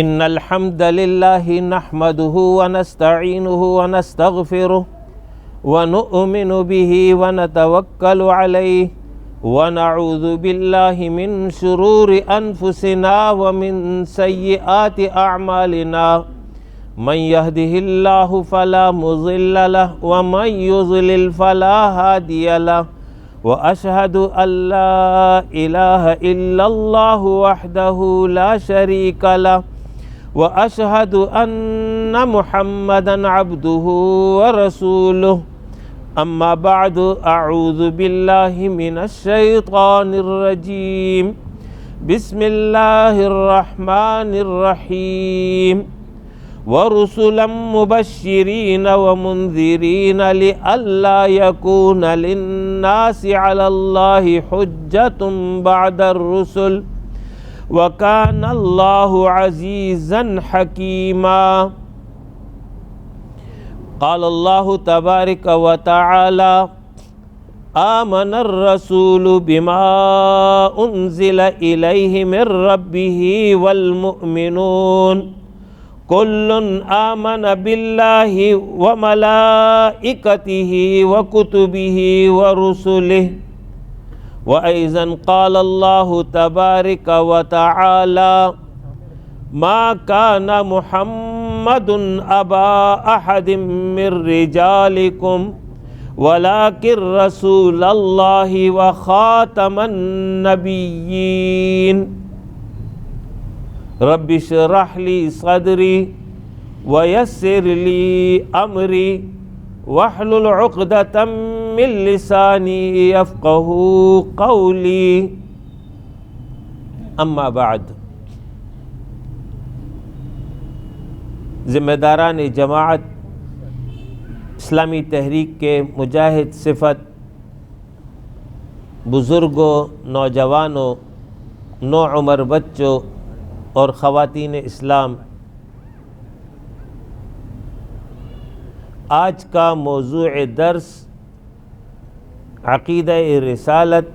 إن الحمد لله نحمده ونستعينه ونستغفره ونؤمن به ونتوكل عليه ونعوذ بالله من شرور أنفسنا ومن سيئات أعمالنا من يهده الله فلا مضل له ومن يضلل فلا هادي له وأشهد أن لا إله إلا الله وحده لا شريك له وأشهد أن محمدًا عبده ورسوله أما بعد أعوذ بالله من الشيطان الرجيم بسم الله الرحمن الرحيم ورسلا مبشرين ومنذرين لئلا يكون للناس على الله حجة بعد الرسل وكان الله عزيزا حكيما قال الله تبارك وتعالى آمن الرسول بما أنزل إليه من ربه والمؤمنون كل آمن بالله وملائكته وكتبه ورسله وأيضا قال الله تبارك وتعالى ما كان محمد أبا أحد من رجالكم ولكن رسول الله وخاتم النبيين رب اشرح لي صدري ويسر لي أمري واحلل عقدة من لساني يفقهوا قولي اما بعد ذمہ داران جماعت اسلامی تحریک کے مجاہد صفت بزرگوں، نوجوانوں، نوعمر بچوں اور خواتین اسلام، آج کا موضوع درس عقیدہ رسالت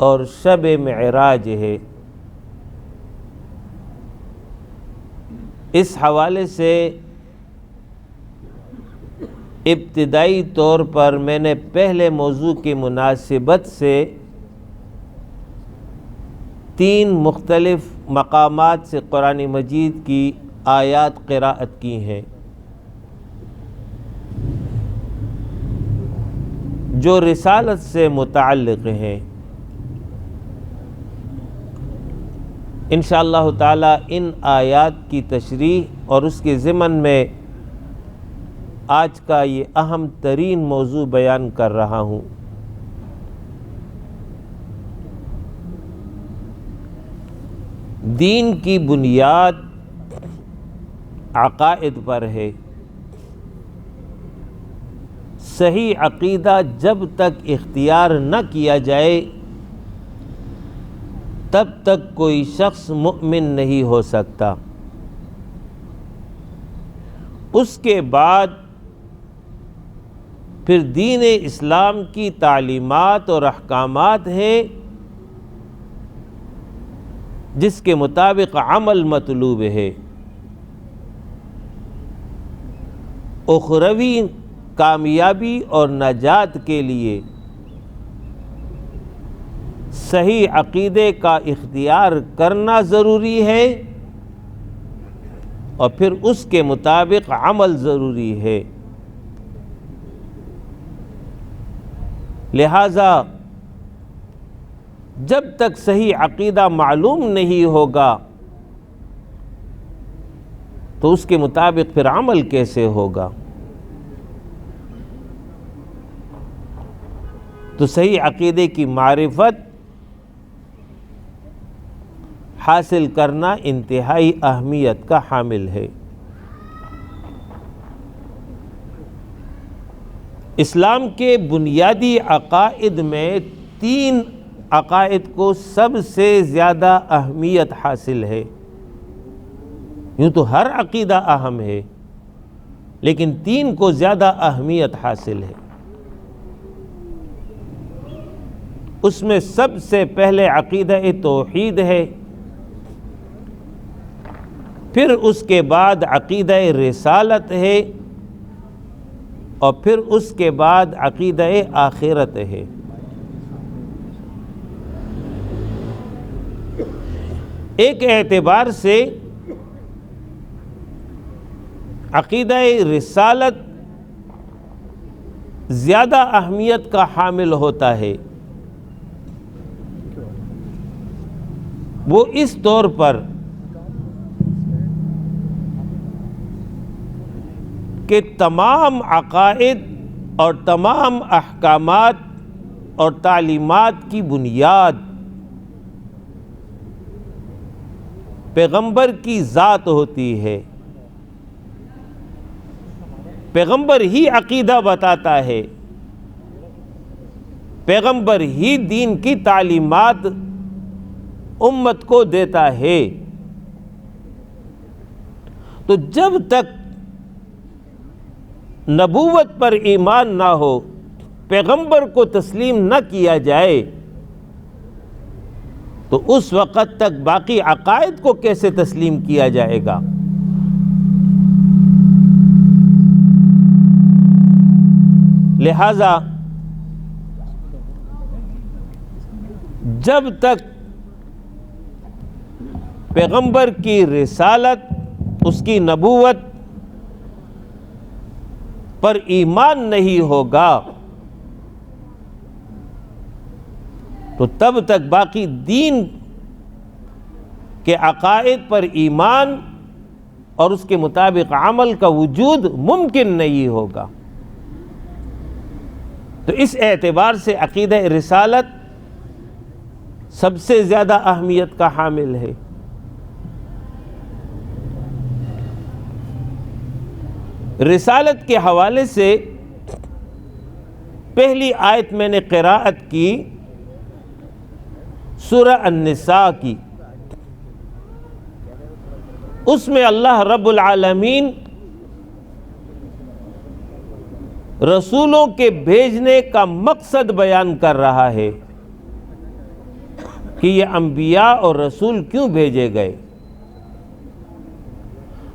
اور شب معراج ہے۔ اس حوالے سے ابتدائی طور پر میں نے پہلے موضوع کی مناسبت سے 3 مختلف مقامات سے قرآن مجید کی آیات قراءت کی ہیں جو رسالت سے متعلق ہیں۔ انشاءاللہ تعالی ان آیات کی تشریح اور اس کے ضمن میں آج کا یہ اہم ترین موضوع بیان کر رہا ہوں۔ دین کی بنیاد عقائد پر ہے۔ صحیح عقیدہ جب تک اختیار نہ کیا جائے تب تک کوئی شخص مؤمن نہیں ہو سکتا۔ اس کے بعد پھر دین اسلام کی تعلیمات اور احکامات ہیں جس کے مطابق عمل مطلوب ہے۔ اخروی کامیابی اور نجات کے لیے صحیح عقیدے کا اختیار کرنا ضروری ہے اور پھر اس کے مطابق عمل ضروری ہے۔ لہذا جب تک صحیح عقیدہ معلوم نہیں ہوگا تو اس کے مطابق پھر عمل کیسے ہوگا؟ تو صحیح عقیدے کی معرفت حاصل کرنا انتہائی اہمیت کا حامل ہے۔ اسلام کے بنیادی عقائد میں 3 عقائد کو سب سے زیادہ اہمیت حاصل ہے۔ یوں تو ہر عقیدہ اہم ہے لیکن 3 کو زیادہ اہمیت حاصل ہے۔ اس میں سب سے پہلے عقیدہ توحید ہے پھر اس کے بعد عقیدہ رسالت ہے، اور پھر اس کے بعد عقیدہ آخرت ہے۔ ایک اعتبار سے عقیدہ رسالت زیادہ اہمیت کا حامل ہوتا ہے، وہ اس طور پر کہ تمام عقائد اور تمام احکامات اور تعلیمات کی بنیاد پیغمبر کی ذات ہوتی ہے۔ پیغمبر ہی عقیدہ بتاتا ہے، پیغمبر ہی دین کی تعلیمات امت کو دیتا ہے۔ تو جب تک نبوت پر ایمان نہ ہو، پیغمبر کو تسلیم نہ کیا جائے، تو اس وقت تک باقی عقائد کو کیسے تسلیم کیا جائے گا؟ لہذا جب تک پیغمبر کی رسالت، اس کی نبوت پر ایمان نہیں ہوگا، تو تب تک باقی دین کے عقائد پر ایمان اور اس کے مطابق عمل کا وجود ممکن نہیں ہوگا۔ تو اس اعتبار سے عقیدہ رسالت سب سے زیادہ اہمیت کا حامل ہے۔ رسالت کے حوالے سے پہلی آیت میں نے قراءت کی سورہ النساء کی، اس میں اللہ رب العالمین رسولوں کے بھیجنے کا مقصد بیان کر رہا ہے کہ یہ انبیاء اور رسول کیوں بھیجے گئے۔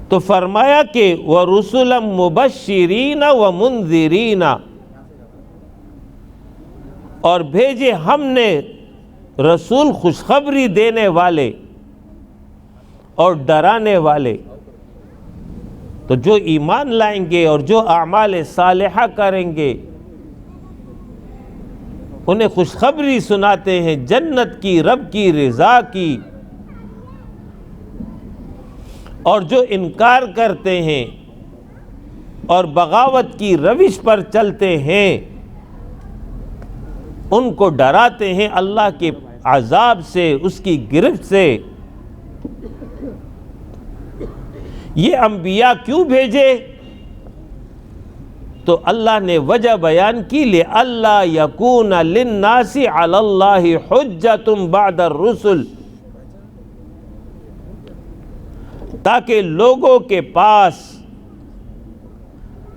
تو فرمایا کہ وَرُسُلًا مُبَشِّرِينَ وَمُنذِرِينَ، اور بھیجے ہم نے رسول خوشخبری دینے والے اور ڈرانے والے۔ تو جو ایمان لائیں گے اور جو اعمال صالحہ کریں گے انہیں خوشخبری سناتے ہیں جنت کی، رب کی رضا کی، اور جو انکار کرتے ہیں اور بغاوت کی روش پر چلتے ہیں ان کو ڈراتے ہیں اللہ کے عذاب سے، اس کی گرفت سے۔ یہ انبیاء کیوں بھیجے؟ تو اللہ نے وجہ بیان کی، لِأَلَّا يَكُونَ لِلنَّاسِ عَلَى اللَّهِ حُجَّةٌ بَعْدَ الرُّسُلِ، تاکہ لوگوں کے پاس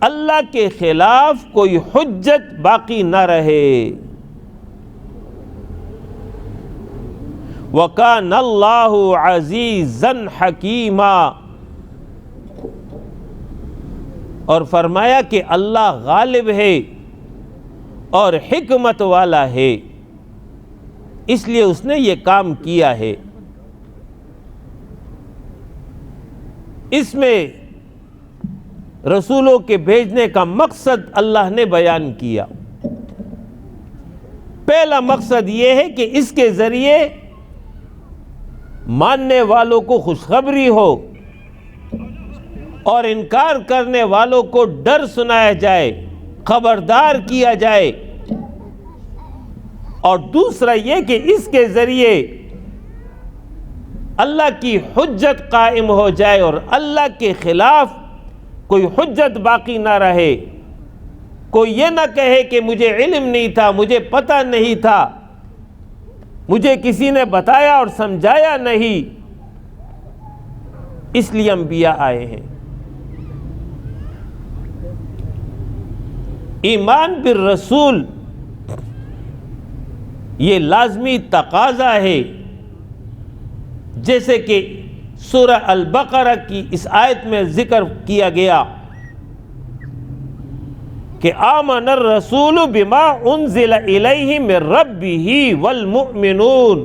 اللہ کے خلاف کوئی حجت باقی نہ رہے۔ وَكَانَ اللَّهُ عَزِيزًا حَكِيمًا، اور فرمایا کہ اللہ غالب ہے اور حکمت والا ہے، اس لیے اس نے یہ کام کیا ہے۔ اس میں رسولوں کے بھیجنے کا مقصد اللہ نے بیان کیا۔ پہلا مقصد یہ ہے کہ اس کے ذریعے ماننے والوں کو خوشخبری ہو اور انکار کرنے والوں کو ڈر سنایا جائے، خبردار کیا جائے، اور دوسرا یہ کہ اس کے ذریعے اللہ کی حجت قائم ہو جائے اور اللہ کے خلاف کوئی حجت باقی نہ رہے۔ کوئی یہ نہ کہے کہ مجھے علم نہیں تھا، مجھے پتہ نہیں تھا، مجھے کسی نے بتایا اور سمجھایا نہیں، اس لیے انبیاء آئے ہیں۔ ایمان بالرسول یہ لازمی تقاضا ہے، جیسے کہ سورہ البقرہ کی اس آیت میں ذکر کیا گیا کہ آمن الرسول بما انزل الیہ من ربہ والمؤمنون،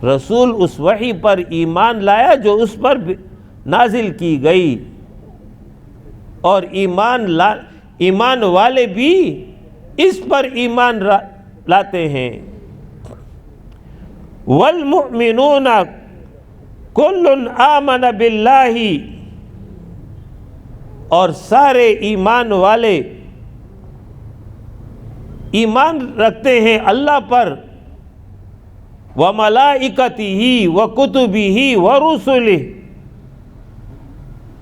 رسول اس وحی پر ایمان لایا جو اس پر نازل کی گئی، اور ایمان والے بھی اس پر ایمان لاتے ہیں۔ والمؤمنون کل آمن باللہ، اور سارے ایمان والے ایمان رکھتے ہیں اللہ پر، وملائکتہ وکتبہ ورسلہ،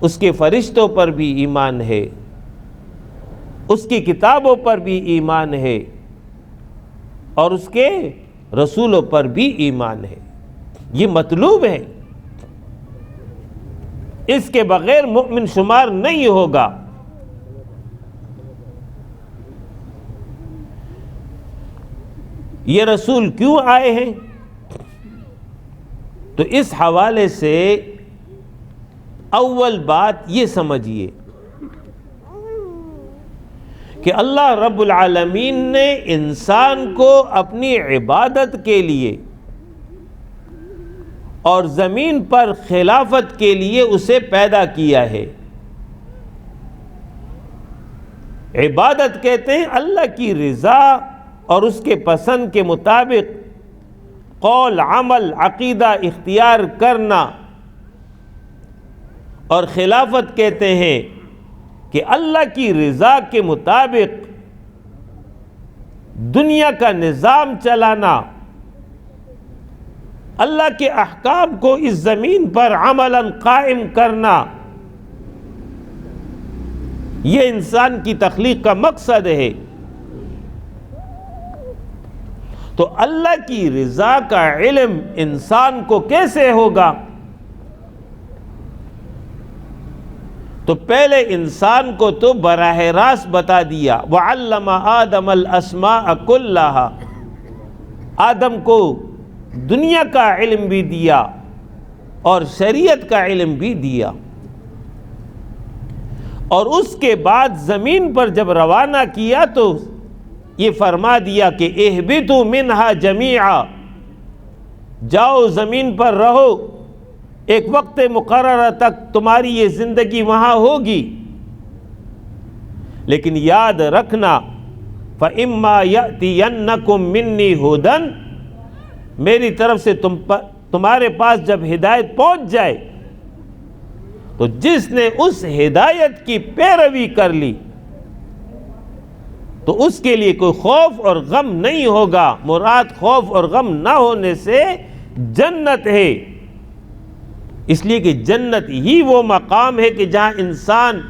اس کے فرشتوں پر بھی ایمان ہے، اس کی کتابوں پر بھی ایمان ہے، اور اس کے رسولوں پر بھی ایمان ہے۔ یہ مطلوب ہے، اس کے بغیر مؤمن شمار نہیں ہوگا۔ یہ رسول کیوں آئے ہیں؟ تو اس حوالے سے اول بات یہ سمجھیے کہ اللہ رب العالمین نے انسان کو اپنی عبادت کے لیے اور زمین پر خلافت کے لیے اسے پیدا کیا ہے۔ عبادت کہتے ہیں اللہ کی رضا اور اس کے پسند کے مطابق قول، عمل، عقیدہ اختیار کرنا، اور خلافت کہتے ہیں کہ اللہ کی رضا کے مطابق دنیا کا نظام چلانا، اللہ کے احکام کو اس زمین پر عملاً قائم کرنا، یہ انسان کی تخلیق کا مقصد ہے۔ تو اللہ کی رضا کا علم انسان کو کیسے ہوگا؟ تو پہلے انسان کو تو براہ راست بتا دیا، وَعَلَّمَ آدَمَ الْأَسْمَاءَ كُلَّهَا، آدم کو دنیا کا علم بھی دیا اور شریعت کا علم بھی دیا، اور اس کے بعد زمین پر جب روانہ کیا تو یہ فرما دیا کہ اہبطوا منہا جمیعا، جاؤ زمین پر رہو، ایک وقت مقررہ تک تمہاری یہ زندگی وہاں ہوگی، لیکن یاد رکھنا فَإِمَّا يَأْتِيَنَّكُم مِّنِّي هُدًى، میری طرف سے تمہارے پاس جب ہدایت پہنچ جائے تو جس نے اس ہدایت کی پیروی کر لی تو اس کے لیے کوئی خوف اور غم نہیں ہوگا۔ مراد خوف اور غم نہ ہونے سے جنت ہے، اس لیے کہ جنت ہی وہ مقام ہے کہ جہاں انسان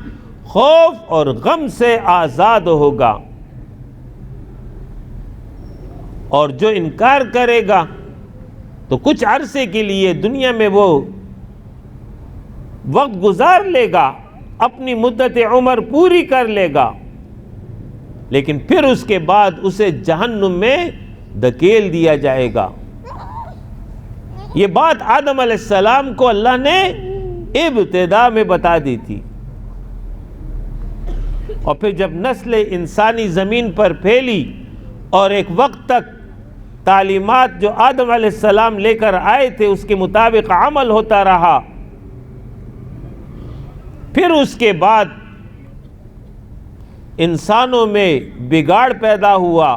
خوف اور غم سے آزاد ہوگا، اور جو انکار کرے گا تو کچھ عرصے کے لیے دنیا میں وہ وقت گزار لے گا، اپنی مدت عمر پوری کر لے گا، لیکن پھر اس کے بعد اسے جہنم میں دھکیل دیا جائے گا۔ یہ بات آدم علیہ السلام کو اللہ نے ابتدا میں بتا دی تھی، اور پھر جب نسل انسانی زمین پر پھیلی اور ایک وقت تک تعلیمات جو آدم علیہ السلام لے کر آئے تھے اس کے مطابق عمل ہوتا رہا، پھر اس کے بعد انسانوں میں بگاڑ پیدا ہوا،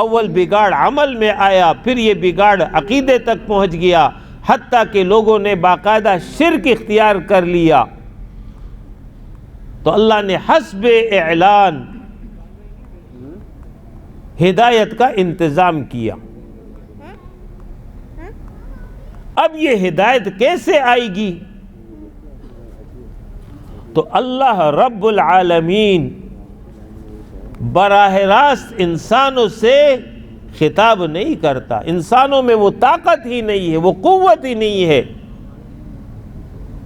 اول بگاڑ عمل میں آیا، پھر یہ بگاڑ عقیدے تک پہنچ گیا، حتیٰ کہ لوگوں نے باقاعدہ شرک اختیار کر لیا۔ تو اللہ نے حسب اعلان ہدایت کا انتظام کیا۔ اب یہ ہدایت کیسے آئے گی؟ تو اللہ رب العالمین براہ راست انسانوں سے خطاب نہیں کرتا، انسانوں میں وہ طاقت ہی نہیں ہے، وہ قوت ہی نہیں ہے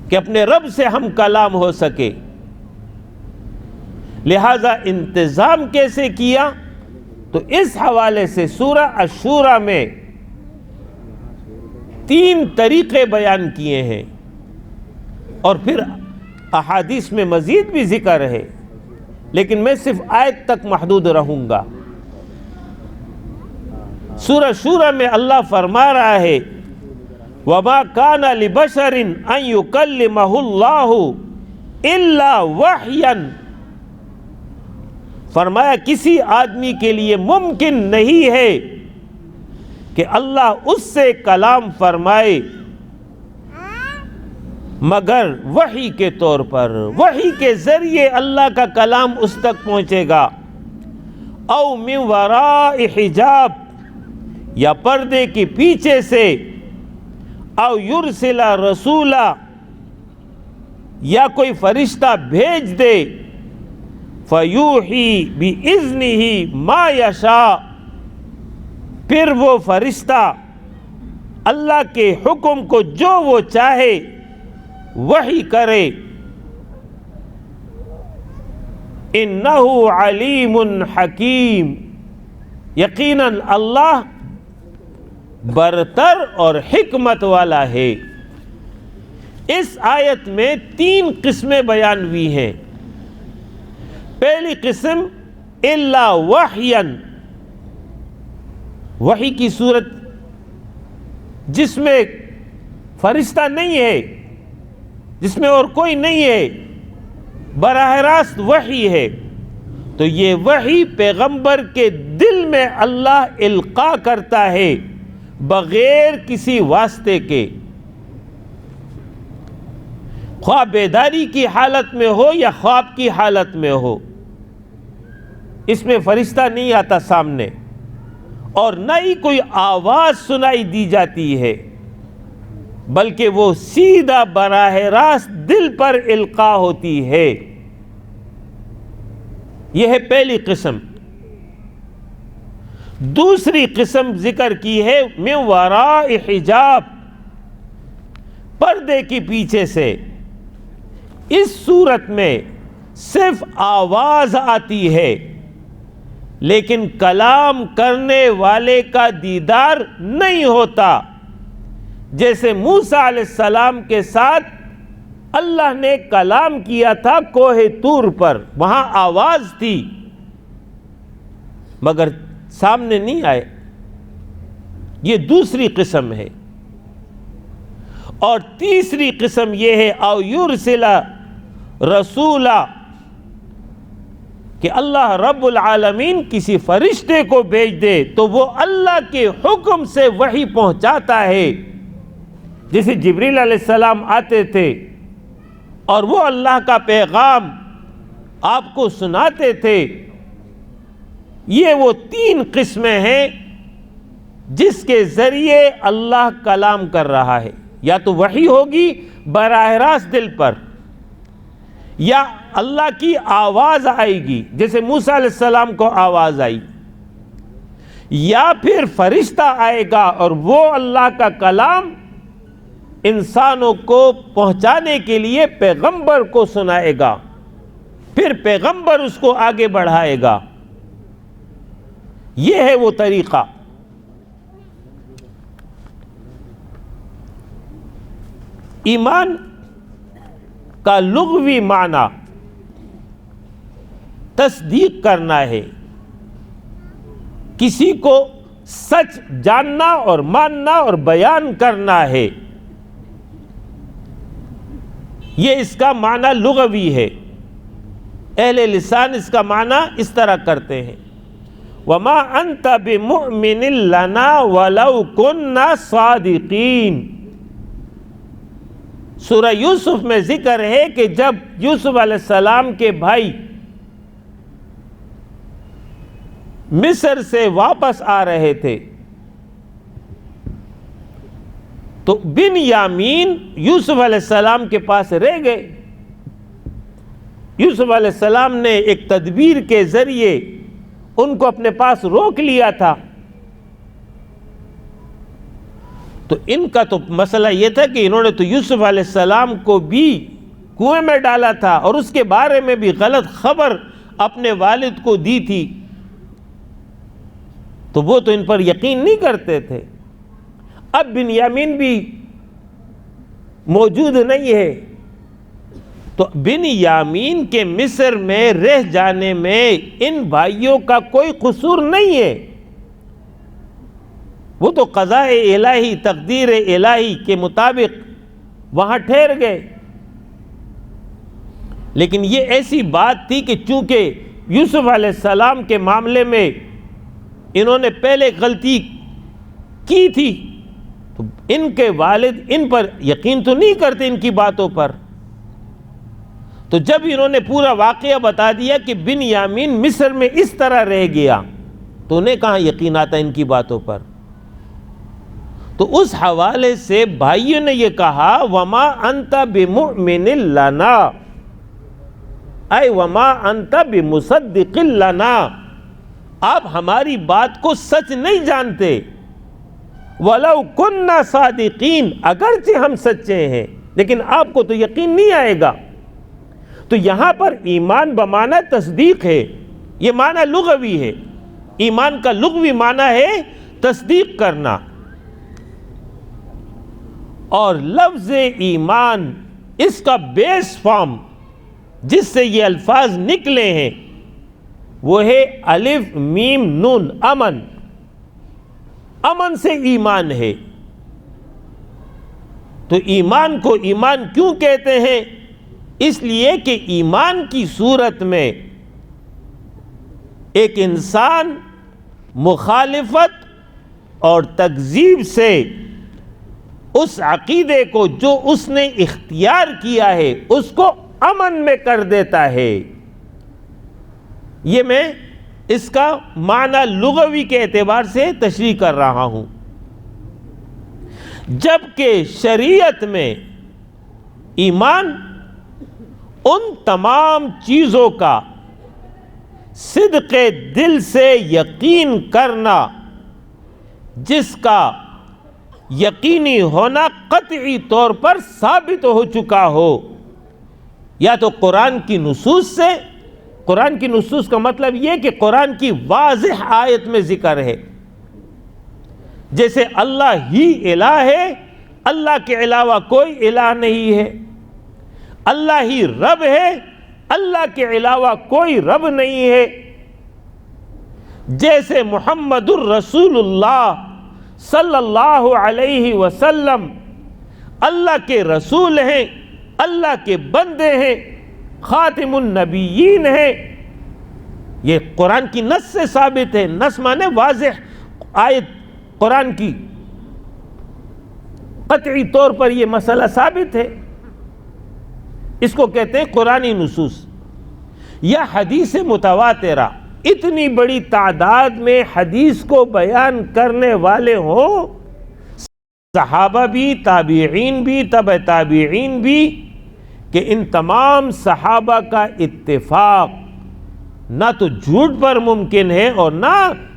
کہ اپنے رب سے ہم کلام ہو سکے، لہذا انتظام کیسے کیا؟ تو اس حوالے سے سورہ الشورى میں 3 طریقے بیان کیے ہیں، اور پھر احادیث میں مزید بھی ذکر ہے، لیکن میں صرف آیت تک محدود رہوں گا۔ سورہ شورى میں اللہ فرما رہا ہے وَمَا كَانَ لِبَشَرٍ أَن يُكَلِّمَهُ اللَّهُ إِلَّا وَحْيًا، فرمایا کسی آدمی کے لیے ممکن نہیں ہے کہ اللہ اس سے کلام فرمائے مگر وحی کے طور پر، وحی کے ذریعے اللہ کا کلام اس تک پہنچے گا، او من وراء حجاب، یا پردے کے پیچھے سے، او یرسل رسولا، یا کوئی فرشتہ بھیج دے، فیوحی بِإِذْنِهِ ما یشاء، پھر وہ فرشتہ اللہ کے حکم کو جو وہ چاہے وحی کرے، انہ علیم حکیم، یقیناً اللہ برتر اور حکمت والا ہے۔ اس آیت میں 3 قسمیں بیان ہوئی ہیں۔ پہلی قسم الا وحیا، وحی کی صورت جس میں فرشتہ نہیں ہے، جس میں اور کوئی نہیں ہے، براہ راست وحی ہے، تو یہ وحی پیغمبر کے دل میں اللہ القاء کرتا ہے بغیر کسی واسطے کے، خواہ بیداری کی حالت میں ہو یا خواب کی حالت میں ہو، اس میں فرشتہ نہیں آتا سامنے، اور نہ ہی کوئی آواز سنائی دی جاتی ہے، بلکہ وہ سیدھا براہ راست دل پر القاء ہوتی ہے۔ یہ ہے پہلی قسم۔ دوسری قسم ذکر کی ہے من وراء حجاب، پردے کے پیچھے سے۔ اس صورت میں صرف آواز آتی ہے، لیکن کلام کرنے والے کا دیدار نہیں ہوتا، جیسے موسیٰ علیہ السلام کے ساتھ اللہ نے کلام کیا تھا کوہ طور پر، وہاں آواز تھی مگر سامنے نہیں آئے۔ یہ دوسری قسم ہے۔ اور تیسری قسم یہ ہے او یرسل رسولا، کہ اللہ رب العالمین کسی فرشتے کو بھیج دے تو وہ اللہ کے حکم سے وحی پہنچاتا ہے، جیسے جبریل علیہ السلام آتے تھے اور وہ اللہ کا پیغام آپ کو سناتے تھے۔ یہ وہ 3 قسمیں ہیں جس کے ذریعے اللہ کلام کر رہا ہے، یا تو وحی ہوگی براہ راست دل پر، یا اللہ کی آواز آئے گی جیسے موسیٰ علیہ السلام کو آواز آئی، یا پھر فرشتہ آئے گا اور وہ اللہ کا کلام انسانوں کو پہنچانے کے لیے پیغمبر کو سنائے گا، پھر پیغمبر اس کو آگے بڑھائے گا۔ یہ ہے وہ طریقہ۔ ایمان کا لغوی معنی تصدیق کرنا ہے، کسی کو سچ جاننا اور ماننا اور بیان کرنا ہے، یہ اس کا معنی لغوی ہے۔ اہل لسان اس کا معنی اس طرح کرتے ہیں وَمَا أَنْتَ بِمُؤْمِنٍ لَنَا وَلَوْ كُنَّا صَادِقِينَ۔ سورہ یوسف میں ذکر ہے کہ جب یوسف علیہ السلام کے بھائی مصر سے واپس آ رہے تھے تو بنیامین یوسف علیہ السلام کے پاس رہ گئے۔ یوسف علیہ السلام نے ایک تدبیر کے ذریعے ان کو اپنے پاس روک لیا تھا۔ تو ان کا تو مسئلہ یہ تھا کہ انہوں نے تو یوسف علیہ السلام کو بھی کنویں میں ڈالا تھا اور اس کے بارے میں بھی غلط خبر اپنے والد کو دی تھی، تو وہ تو ان پر یقین نہیں کرتے تھے۔ اب بنیامین بھی موجود نہیں ہے، تو بنیامین کے مصر میں رہ جانے میں ان بھائیوں کا کوئی قصور نہیں ہے، وہ تو قضاء الہی، تقدیر الہی کے مطابق وہاں ٹھہر گئے۔ لیکن یہ ایسی بات تھی کہ چونکہ یوسف علیہ السلام کے معاملے میں انہوں نے پہلے غلطی کی تھی، تو ان کے والد ان پر یقین تو نہیں کرتے ان کی باتوں پر، تو جب انہوں نے پورا واقعہ بتا دیا کہ بنیامین مصر میں اس طرح رہ گیا، تو انہیں کہاں یقین آتا ان کی باتوں پر۔ تو اس حوالے سے بھائیوں نے یہ کہا وما انت بمؤمن لنا، اے وما انت بمصدق لنا، آپ ہماری بات کو سچ نہیں جانتے، وَلَوْ كُنَّا صَادِقِينَ، اگرچہ ہم سچے ہیں لیکن آپ کو تو یقین نہیں آئے گا۔ تو یہاں پر ایمان بمعنی تصدیق ہے، یہ معنی لغوی ہے، ایمان کا لغوی معنی ہے تصدیق کرنا، اور لفظ ایمان اس کا بیس فارم جس سے یہ الفاظ نکلے ہیں وہ ہے الف میم نون، امن، امن سے ایمان ہے۔ تو ایمان کو ایمان کیوں کہتے ہیں؟ اس لیے کہ ایمان کی صورت میں ایک انسان مخالفت اور تکذیب سے اس عقیدے کو جو اس نے اختیار کیا ہے اس کو امن میں کر دیتا ہے۔ یہ میں اس کا معنی لغوی کے اعتبار سے تشریح کر رہا ہوں، جبکہ شریعت میں ایمان ان تمام چیزوں کا صدق دل سے یقین کرنا جس کا یقینی ہونا قطعی طور پر ثابت ہو چکا ہو، یا تو قرآن کی نصوص سے، قرآن کی نصوص کا مطلب یہ کہ قرآن کی واضح آیت میں ذکر ہے، جیسے اللہ ہی الہ ہے، اللہ کے علاوہ کوئی الہ نہیں ہے، اللہ ہی رب ہے، اللہ کے علاوہ کوئی رب نہیں ہے، جیسے محمد الرسول اللہ صلی اللہ علیہ وسلم اللہ کے رسول ہیں، اللہ کے بندے ہیں، خاتم النبیین ہیں، یہ قرآن کی نص سے ثابت ہے۔ نص مانے واضح آیت قرآن کی، قطعی طور پر یہ مسئلہ ثابت ہے، اس کو کہتے ہیں قرآنی نصوص یا حدیث متواترہ۔ اتنی بڑی تعداد میں حدیث کو بیان کرنے والے ہوں، صحابہ بھی، تابعین بھی، تبع تابعین بھی، کہ ان تمام صحابہ کا اتفاق نہ تو جھوٹ پر ممکن ہے اور نہ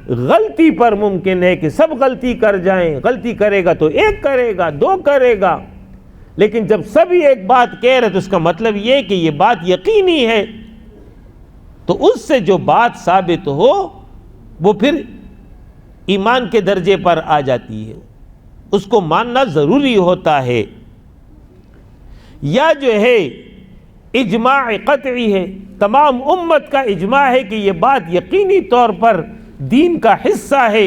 غلطی پر ممکن ہے کہ سب غلطی کر جائیں، غلطی کرے گا تو ایک کرے گا، دو کرے گا، لیکن جب سبھی ایک بات کہہ رہے تو اس کا مطلب یہ کہ یہ بات یقینی ہے، تو اس سے جو بات ثابت ہو وہ پھر ایمان کے درجے پر آ جاتی ہے، اس کو ماننا ضروری ہوتا ہے۔ یا جو ہے اجماع قطعی ہے، تمام امت کا اجماع ہے کہ یہ بات یقینی طور پر دین کا حصہ ہے،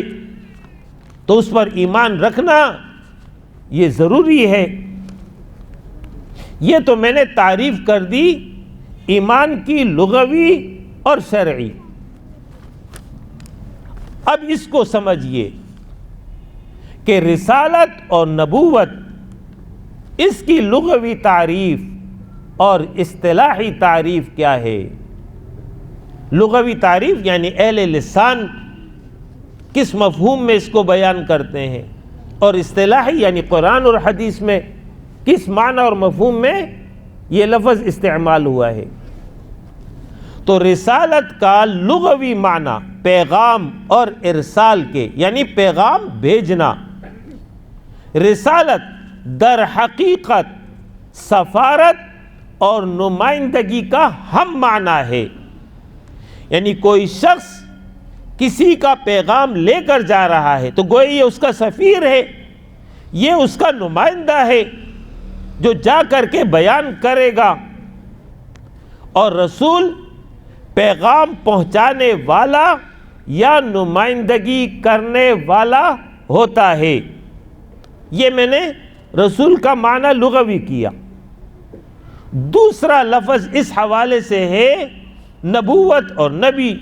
تو اس پر ایمان رکھنا یہ ضروری ہے۔ یہ تو میں نے تعریف کر دی ایمان کی لغوی اور شرعی۔ اب اس کو سمجھیے کہ رسالت اور نبوت، اس کی لغوی تعریف اور اصطلاحی تعریف کیا ہے؟ لغوی تعریف یعنی اہل لسان کس مفہوم میں اس کو بیان کرتے ہیں، اور اصطلاحی یعنی قرآن اور حدیث میں کس معنی اور مفہوم میں یہ لفظ استعمال ہوا ہے۔ تو رسالت کا لغوی معنی پیغام اور ارسال کے، یعنی پیغام بھیجنا۔ رسالت در حقیقت سفارت اور نمائندگی کا ہم معنی ہے، یعنی کوئی شخص کسی کا پیغام لے کر جا رہا ہے تو گویا یہ اس کا سفیر ہے، یہ اس کا نمائندہ ہے جو جا کر کے بیان کرے گا، اور رسول پیغام پہنچانے والا یا نمائندگی کرنے والا ہوتا ہے۔ یہ میں نے رسول کا معنی لغوی کیا۔ دوسرا لفظ اس حوالے سے ہے نبوت اور نبی۔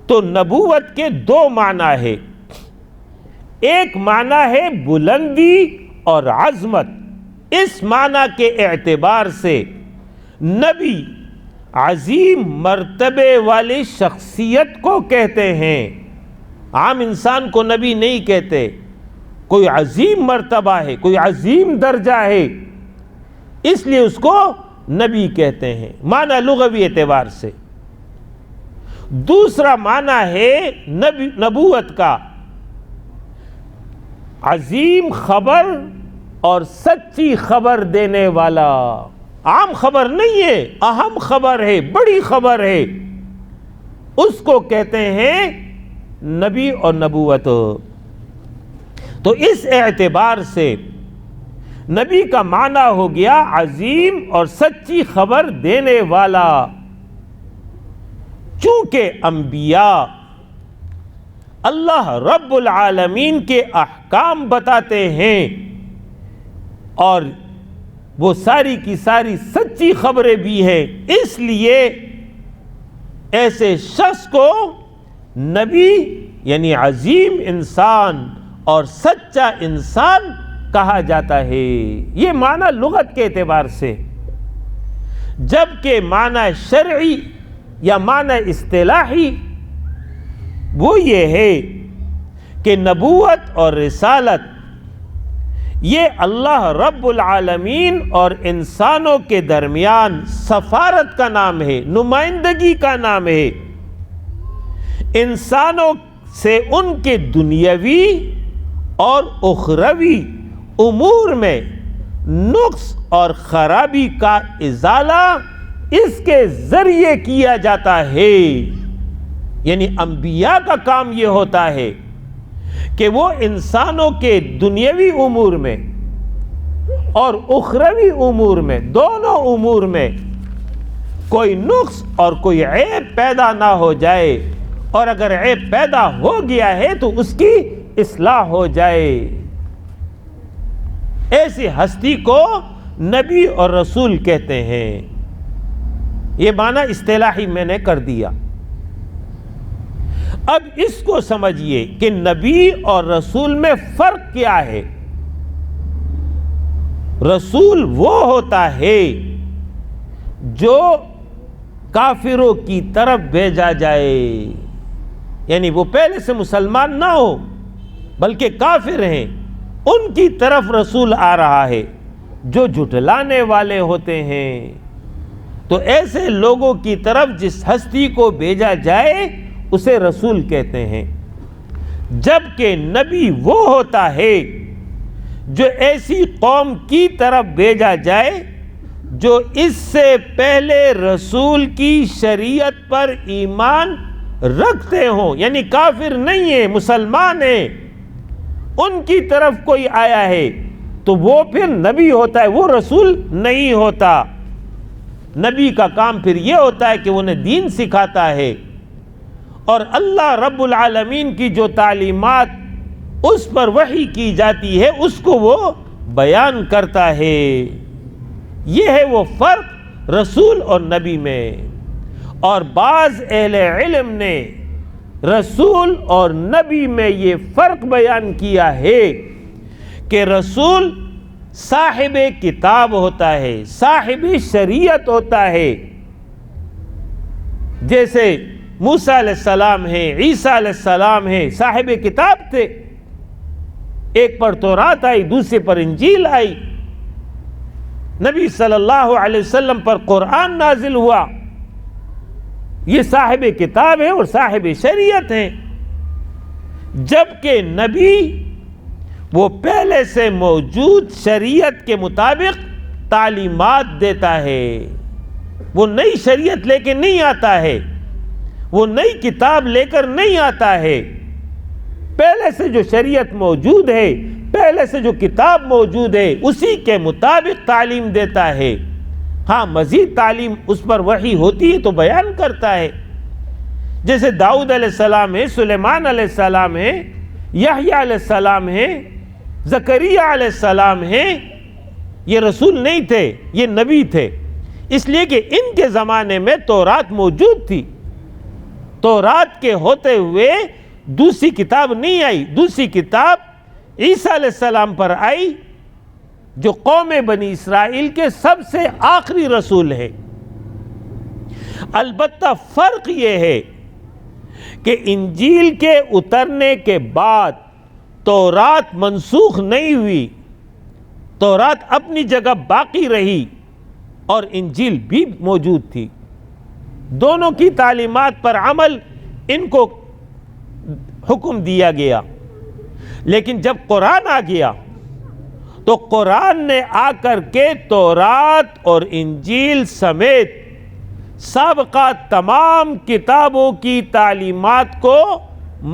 تو نبوت کے دو معنی ہے، ایک معنی ہے بلندی اور عظمت۔ اس معنی کے اعتبار سے نبی عظیم مرتبے والی شخصیت کو کہتے ہیں، عام انسان کو نبی نہیں کہتے۔ کوئی عظیم مرتبہ ہے، کوئی عظیم درجہ ہے، اس لیے اس کو نبی کہتے ہیں معنی لغوی اعتبار سے۔ دوسرا معنی ہے نبوت کا، عظیم خبر اور سچی خبر دینے والا۔ عام خبر نہیں ہے، اہم خبر ہے، بڑی خبر ہے، اس کو کہتے ہیں نبی اور نبوت۔ تو اس اعتبار سے نبی کا معنی ہو گیا عظیم اور سچی خبر دینے والا۔ چونکہ انبیاء اللہ رب العالمین کے احکام بتاتے ہیں اور وہ ساری کی ساری سچی خبریں بھی ہیں، اس لیے ایسے شخص کو نبی یعنی عظیم انسان اور سچا انسان کہا جاتا ہے۔ یہ معنی لغت کے اعتبار سے، جبکہ معنی شرعی یا معنی اصطلاحی وہ یہ ہے کہ نبوت اور رسالت یہ اللہ رب العالمین اور انسانوں کے درمیان سفارت کا نام ہے، نمائندگی کا نام ہے۔ انسانوں سے ان کے دنیاوی اور اخروی امور میں نقص اور خرابی کا ازالہ اس کے ذریعے کیا جاتا ہے۔ یعنی انبیاء کا کام یہ ہوتا ہے کہ وہ انسانوں کے دنیاوی امور میں اور اخروی امور میں، دونوں امور میں کوئی نقص اور کوئی عیب پیدا نہ ہو جائے، اور اگر عیب پیدا ہو گیا ہے تو اس کی اصلاح ہو جائے۔ ایسی ہستی کو نبی اور رسول کہتے ہیں۔ یہ معنی اصطلاحی میں نے کر دیا۔ اب اس کو سمجھیے کہ نبی اور رسول میں فرق کیا ہے۔ رسول وہ ہوتا ہے جو کافروں کی طرف بھیجا جائے، یعنی وہ پہلے سے مسلمان نہ ہو بلکہ کافر ہیں، ان کی طرف رسول آ رہا ہے جو جھٹلانے والے ہوتے ہیں۔ تو ایسے لوگوں کی طرف جس ہستی کو بھیجا جائے اسے رسول کہتے ہیں، جبکہ نبی وہ ہوتا ہے جو ایسی قوم کی طرف بھیجا جائے جو اس سے پہلے رسول کی شریعت پر ایمان رکھتے ہوں، یعنی کافر نہیں ہیں، مسلمان ہیں، ان کی طرف کوئی آیا ہے تو وہ پھر نبی ہوتا ہے، وہ رسول نہیں ہوتا۔ نبی کا کام پھر یہ ہوتا ہے کہ وہ انہیں دین سکھاتا ہے، اور اللہ رب العالمین کی جو تعلیمات اس پر وحی کی جاتی ہے اس کو وہ بیان کرتا ہے۔ یہ ہے وہ فرق رسول اور نبی میں۔ اور بعض اہل علم نے رسول اور نبی میں یہ فرق بیان کیا ہے کہ رسول صاحب کتاب ہوتا ہے، صاحب شریعت ہوتا ہے، جیسے موسیٰ علیہ السلام ہیں، عیسیٰ علیہ السلام ہیں، صاحب کتاب تھے۔ ایک پر تورات آئی، دوسرے پر انجیل آئی، نبی صلی اللہ علیہ وسلم پر قرآن نازل ہوا۔ یہ صاحب کتاب ہے اور صاحب شریعت ہیں، جبکہ نبی وہ پہلے سے موجود شریعت کے مطابق تعلیمات دیتا ہے، وہ نئی شریعت لے کے نہیں آتا ہے، وہ نئی کتاب لے کر نہیں آتا ہے، پہلے سے جو شریعت موجود ہے پہلے سے جو کتاب موجود ہے اسی کے مطابق تعلیم دیتا ہے. ہاں مزید تعلیم اس پر وحی ہوتی ہے تو بیان کرتا ہے. جیسے داؤد علیہ السلام ہے، سلیمان علیہ السلام ہے، یحییٰ علیہ السلام ہے، زکریا علیہ السلام ہے. یہ رسول نہیں تھے، یہ نبی تھے، اس لیے کہ ان کے زمانے میں تورات موجود تھی. تورات کے ہوتے ہوئے دوسری کتاب نہیں آئی. دوسری کتاب عیسیٰ علیہ السلام پر آئی جو قوم بنی اسرائیل کے سب سے آخری رسول ہے. البتہ فرق یہ ہے کہ انجیل کے اترنے کے بعد تورات منسوخ نہیں ہوئی، تورات اپنی جگہ باقی رہی اور انجیل بھی موجود تھی. دونوں کی تعلیمات پر عمل ان کو حکم دیا گیا. لیکن جب قرآن آ گیا تو قرآن نے آ کر کے تورات اور انجیل سمیت سابقہ تمام کتابوں کی تعلیمات کو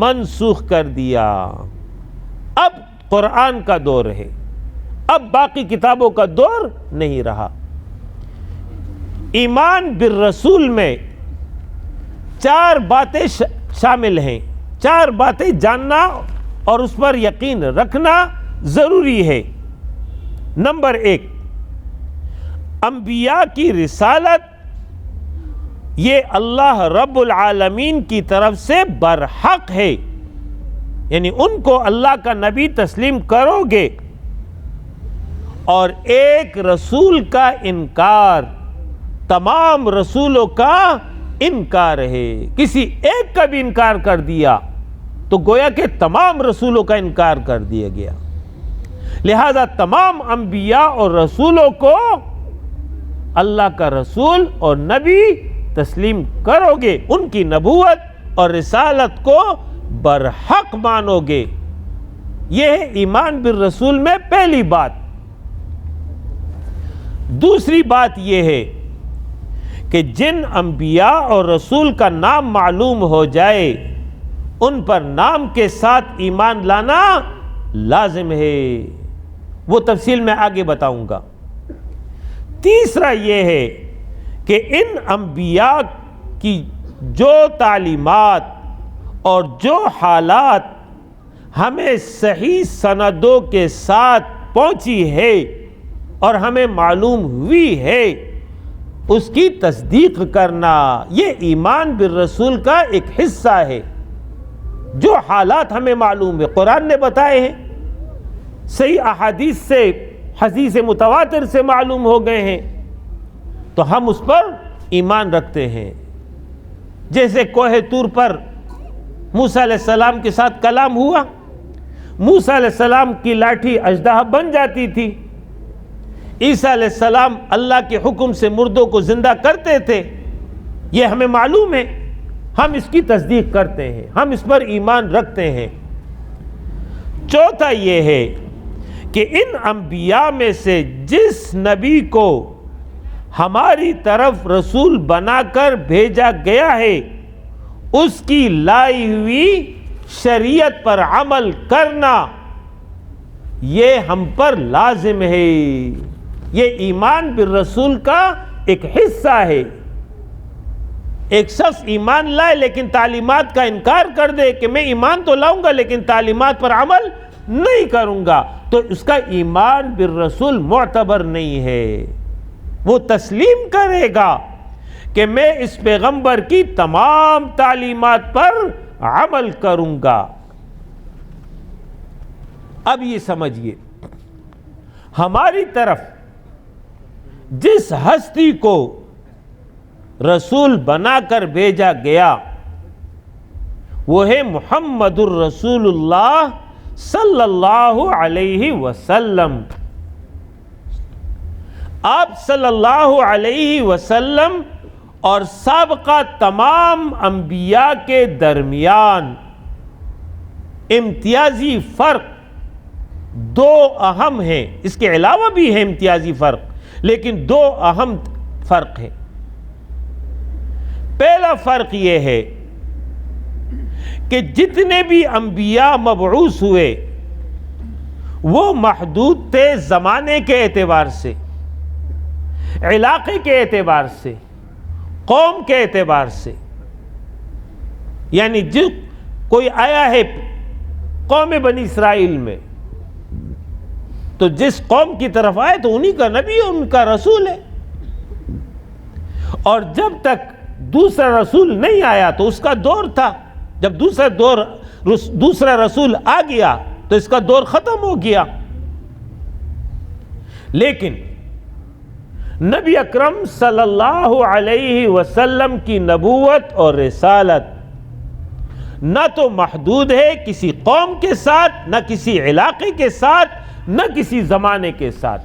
منسوخ کر دیا. اب قرآن کا دور ہے، اب باقی کتابوں کا دور نہیں رہا. ایمان بالرسول میں 4 باتیں شامل ہیں. 4 باتیں جاننا اور اس پر یقین رکھنا ضروری ہے. نمبر 1، انبیاء کی رسالت یہ اللہ رب العالمین کی طرف سے برحق ہے، یعنی ان کو اللہ کا نبی تسلیم کرو گے. اور ایک رسول کا انکار تمام رسولوں کا انکار ہے. کسی ایک کا بھی انکار کر دیا تو گویا کہ تمام رسولوں کا انکار کر دیا گیا. لہذا تمام انبیاء اور رسولوں کو اللہ کا رسول اور نبی تسلیم کرو گے، ان کی نبوت اور رسالت کو برحق مانو گے. یہ ہے ایمان بالرسول میں پہلی بات. دوسری بات یہ ہے کہ جن انبیاء اور رسول کا نام معلوم ہو جائے ان پر نام کے ساتھ ایمان لانا لازم ہے. وہ تفصیل میں آگے بتاؤں گا. تیسرا یہ ہے کہ ان انبیاء کی جو تعلیمات اور جو حالات ہمیں صحیح سندوں کے ساتھ پہنچی ہے اور ہمیں معلوم ہوئی ہے اس کی تصدیق کرنا، یہ ایمان بالرسول کا ایک حصہ ہے. جو حالات ہمیں معلوم ہے، قرآن نے بتائے ہیں، صحیح احادیث سے، حدیث متواتر سے معلوم ہو گئے ہیں، تو ہم اس پر ایمان رکھتے ہیں. جیسے کوہ طور پر موسیٰ علیہ السلام کے ساتھ کلام ہوا، موسیٰ علیہ السلام کی لاٹھی اژدہا بن جاتی تھی، عیسیٰ علیہ السلام اللہ کے حکم سے مردوں کو زندہ کرتے تھے، یہ ہمیں معلوم ہے، ہم اس کی تصدیق کرتے ہیں، ہم اس پر ایمان رکھتے ہیں. چوتھا یہ ہے کہ ان انبیاء میں سے جس نبی کو ہماری طرف رسول بنا کر بھیجا گیا ہے اس کی لائی ہوئی شریعت پر عمل کرنا یہ ہم پر لازم ہے. یہ ایمان بالرسول کا ایک حصہ ہے. ایک شخص ایمان لائے لیکن تعلیمات کا انکار کر دے کہ میں ایمان تو لاؤں گا لیکن تعلیمات پر عمل نہیں کروں گا، تو اس کا ایمان بالرسول معتبر نہیں ہے. وہ تسلیم کرے گا کہ میں اس پیغمبر کی تمام تعلیمات پر عمل کروں گا. اب یہ سمجھیے، ہماری طرف جس ہستی کو رسول بنا کر بھیجا گیا وہ ہے محمد الرسول اللہ صلی اللہ علیہ وسلم. آپ صلی اللہ علیہ وسلم اور سابقہ تمام انبیاء کے درمیان امتیازی فرق 2 اہم ہیں. اس کے علاوہ بھی ہے امتیازی فرق، لیکن 2 اہم فرق ہیں. پہلا فرق یہ ہے کہ جتنے بھی انبیاء مبعوث ہوئے وہ محدود تھے زمانے کے اعتبار سے، علاقے کے اعتبار سے، قوم کے اعتبار سے. یعنی جو کوئی آیا ہے قوم بنی اسرائیل میں تو جس قوم کی طرف آئے تو انہی کا نبی ہے، ان کا رسول ہے. اور جب تک دوسرا رسول نہیں آیا تو اس کا دور تھا. جب دوسرا رسول آ گیا تو اس کا دور ختم ہو گیا. لیکن نبی اکرم صلی اللہ علیہ وسلم کی نبوت اور رسالت نہ تو محدود ہے کسی قوم کے ساتھ، نہ کسی علاقے کے ساتھ، نہ کسی زمانے کے ساتھ،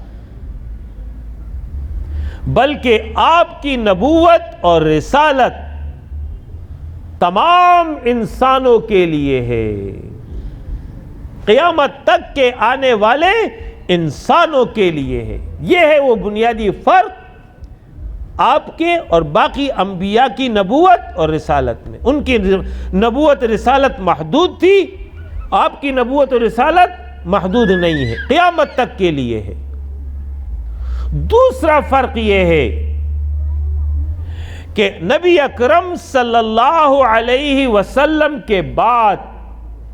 بلکہ آپ کی نبوت اور رسالت تمام انسانوں کے لیے ہے، قیامت تک کے آنے والے انسانوں کے لیے ہے. یہ ہے وہ بنیادی فرق آپ کے اور باقی انبیاء کی نبوت اور رسالت میں. ان کی نبوت رسالت محدود تھی، آپ کی نبوت اور رسالت محدود نہیں ہے، قیامت تک کے لیے ہے. دوسرا فرق یہ ہے کہ نبی اکرم صلی اللہ علیہ وسلم کے بعد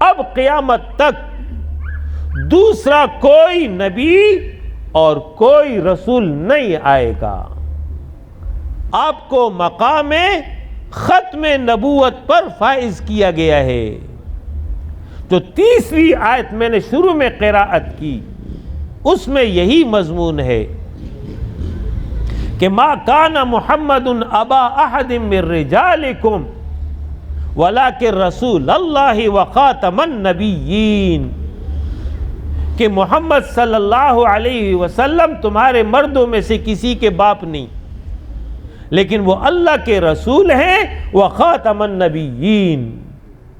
اب قیامت تک دوسرا کوئی نبی اور کوئی رسول نہیں آئے گا. آپ کو مقام ختم نبوت پر فائز کیا گیا ہے. جو تیسری آیت میں نے شروع میں قراءت کی اس میں یہی مضمون ہے کہ ما کان محمد ابا احد من رجالکم ولکن رسول اللہ وخاتم النبیین، کہ محمد صلی اللہ علیہ وسلم تمہارے مردوں میں سے کسی کے باپ نہیں، لیکن وہ اللہ کے رسول ہیں، وخاتم النبیین،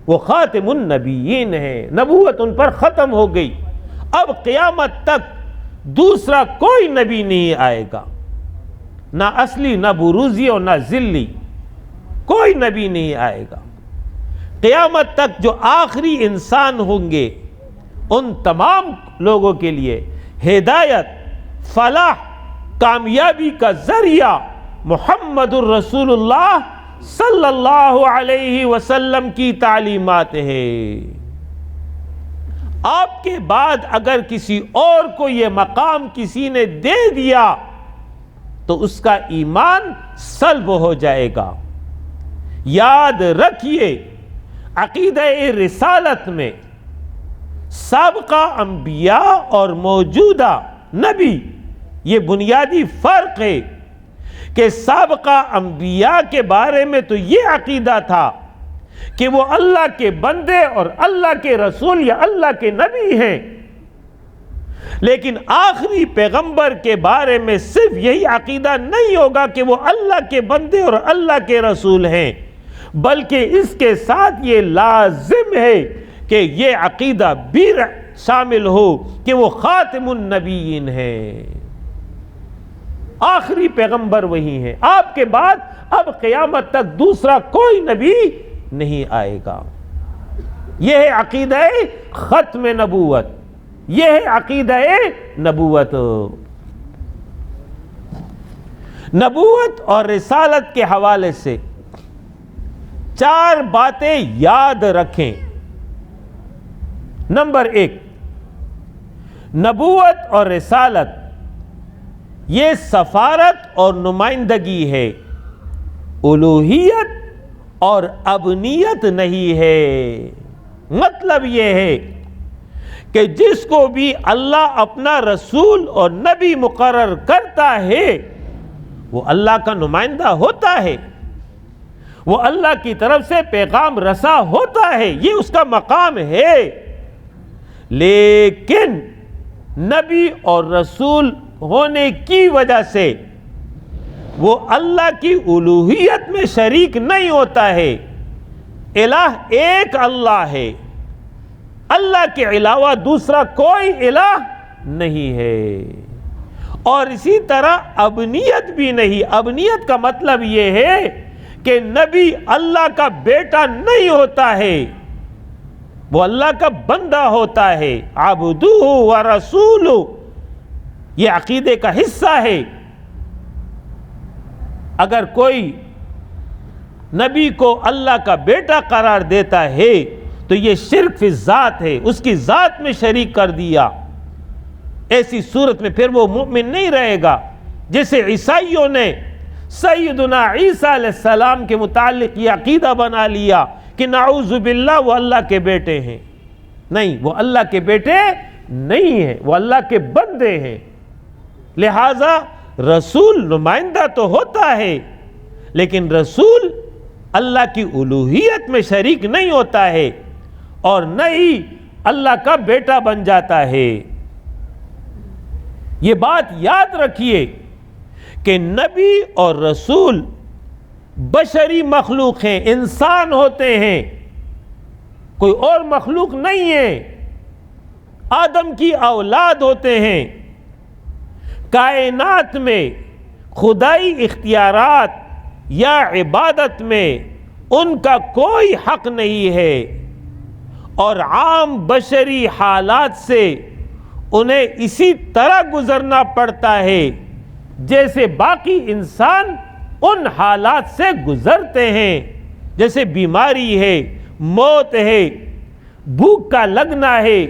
وہ خاتم النبیین ہیں. نبوت ان پر ختم ہو گئی. اب قیامت تک دوسرا کوئی نبی نہیں آئے گا، نہ اصلی، نہ بروزی اور نہ ذلی، کوئی نبی نہیں آئے گا. قیامت تک جو آخری انسان ہوں گے ان تمام لوگوں کے لیے ہدایت، فلاح، کامیابی کا ذریعہ محمد الرسول اللہ صلی اللہ علیہ وسلم کی تعلیمات ہے. آپ کے بعد اگر کسی اور کو یہ مقام کسی نے دے دیا تو اس کا ایمان سلب ہو جائے گا. یاد رکھیے عقیدہ رسالت میں سابقہ انبیاء اور موجودہ نبی یہ بنیادی فرق ہے کہ سابقہ انبیاء کے بارے میں تو یہ عقیدہ تھا کہ وہ اللہ کے بندے اور اللہ کے رسول یا اللہ کے نبی ہیں، لیکن آخری پیغمبر کے بارے میں صرف یہی عقیدہ نہیں ہوگا کہ وہ اللہ کے بندے اور اللہ کے رسول ہیں، بلکہ اس کے ساتھ یہ لازم ہے کہ یہ عقیدہ بھی شامل ہو کہ وہ خاتم النبیین ہیں، آخری پیغمبر وہی ہیں. آپ کے بعد اب قیامت تک دوسرا کوئی نبی نہیں آئے گا. یہ ہے عقیدہ ختم نبوت، یہ ہے عقیدہ نبوت. نبوت اور رسالت کے حوالے سے 4 باتیں یاد رکھیں. نمبر 1، نبوت اور رسالت یہ سفارت اور نمائندگی ہے، الوہیت اور ابنیت نہیں ہے. مطلب یہ ہے کہ جس کو بھی اللہ اپنا رسول اور نبی مقرر کرتا ہے وہ اللہ کا نمائندہ ہوتا ہے، وہ اللہ کی طرف سے پیغام رساں ہوتا ہے، یہ اس کا مقام ہے. لیکن نبی اور رسول ہونے کی وجہ سے وہ اللہ کی الوہیت میں شریک نہیں ہوتا ہے. الہ ایک اللہ ہے، اللہ کے علاوہ دوسرا کوئی الہ نہیں ہے. اور اسی طرح ابنیت بھی نہیں. ابنیت کا مطلب یہ ہے کہ نبی اللہ کا بیٹا نہیں ہوتا ہے، وہ اللہ کا بندہ ہوتا ہے. عبدہ و رسولہ، یہ عقیدے کا حصہ ہے. اگر کوئی نبی کو اللہ کا بیٹا قرار دیتا ہے تو یہ شرک فی الذات ہے، اس کی ذات میں شریک کر دیا. ایسی صورت میں پھر وہ مومن نہیں رہے گا. جیسے عیسائیوں نے سیدنا عیسیٰ علیہ السلام کے متعلق یہ عقیدہ بنا لیا کہ نعوذ باللہ وہ اللہ کے بیٹے ہیں. نہیں، وہ اللہ کے بیٹے نہیں ہیں، وہ اللہ کے بندے ہیں. لہذا رسول نمائندہ تو ہوتا ہے، لیکن رسول اللہ کی الوہیت میں شریک نہیں ہوتا ہے اور نہ ہی اللہ کا بیٹا بن جاتا ہے. یہ بات یاد رکھیے کہ نبی اور رسول بشری مخلوق ہیں، انسان ہوتے ہیں، کوئی اور مخلوق نہیں ہے. آدم کی اولاد ہوتے ہیں. کائنات میں خدائی اختیارات یا عبادت میں ان کا کوئی حق نہیں ہے، اور عام بشری حالات سے انہیں اسی طرح گزرنا پڑتا ہے جیسے باقی انسان ان حالات سے گزرتے ہیں. جیسے بیماری ہے، موت ہے، بھوک کا لگنا ہے،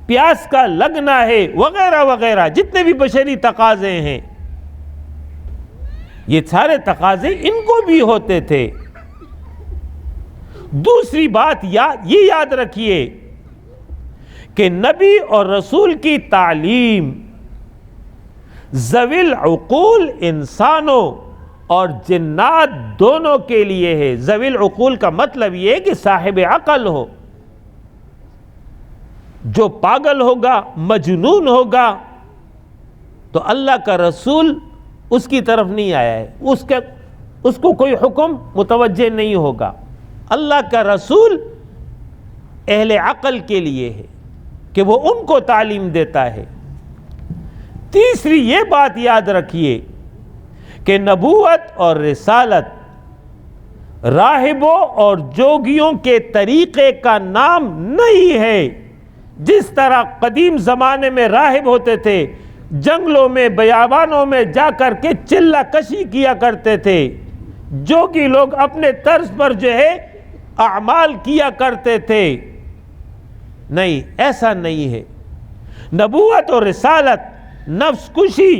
پیاس کا لگنا ہے، وغیرہ وغیرہ جتنے بھی بشری تقاضے ہیں، یہ سارے تقاضے ان کو بھی ہوتے تھے. دوسری بات یہ یاد رکھیے کہ نبی اور رسول کی تعلیم ذوی العقول انسانوں اور جنات دونوں کے لیے ہے. ذوی العقول کا مطلب یہ ہے کہ صاحب عقل ہو. جو پاگل ہوگا، مجنون ہوگا، تو اللہ کا رسول اس کی طرف نہیں آیا ہے، اس کو کوئی حکم متوجہ نہیں ہوگا. اللہ کا رسول اہل عقل کے لیے ہے کہ وہ ان کو تعلیم دیتا ہے. تیسری یہ بات یاد رکھیے کہ نبوت اور رسالت راہبوں اور جوگیوں کے طریقے کا نام نہیں ہے. جس طرح قدیم زمانے میں راہب ہوتے تھے، جنگلوں میں بیابانوں میں جا کر کے چلہ کشی کیا کرتے تھے، جوگی لوگ اپنے طرز پر جو ہے اعمال کیا کرتے تھے. نہیں، ایسا نہیں ہے. نبوت اور رسالت نفس کشی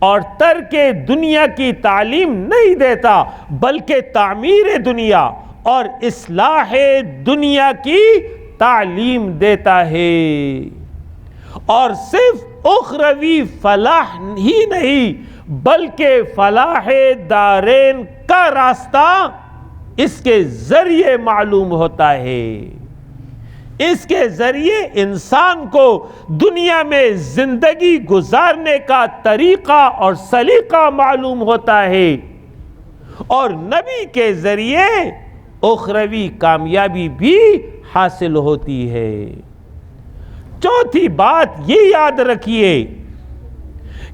اور ترک دنیا کی تعلیم نہیں دیتا، بلکہ تعمیر دنیا اور اصلاح دنیا کی تعلیم دیتا ہے. اور صرف اخروی فلاح ہی نہیں بلکہ فلاح دارین کا راستہ اس کے ذریعے معلوم ہوتا ہے. اس کے ذریعے انسان کو دنیا میں زندگی گزارنے کا طریقہ اور سلیقہ معلوم ہوتا ہے، اور نبی کے ذریعے اخروی کامیابی بھی حاصل ہوتی ہے. چوتھی بات یہ یاد رکھیے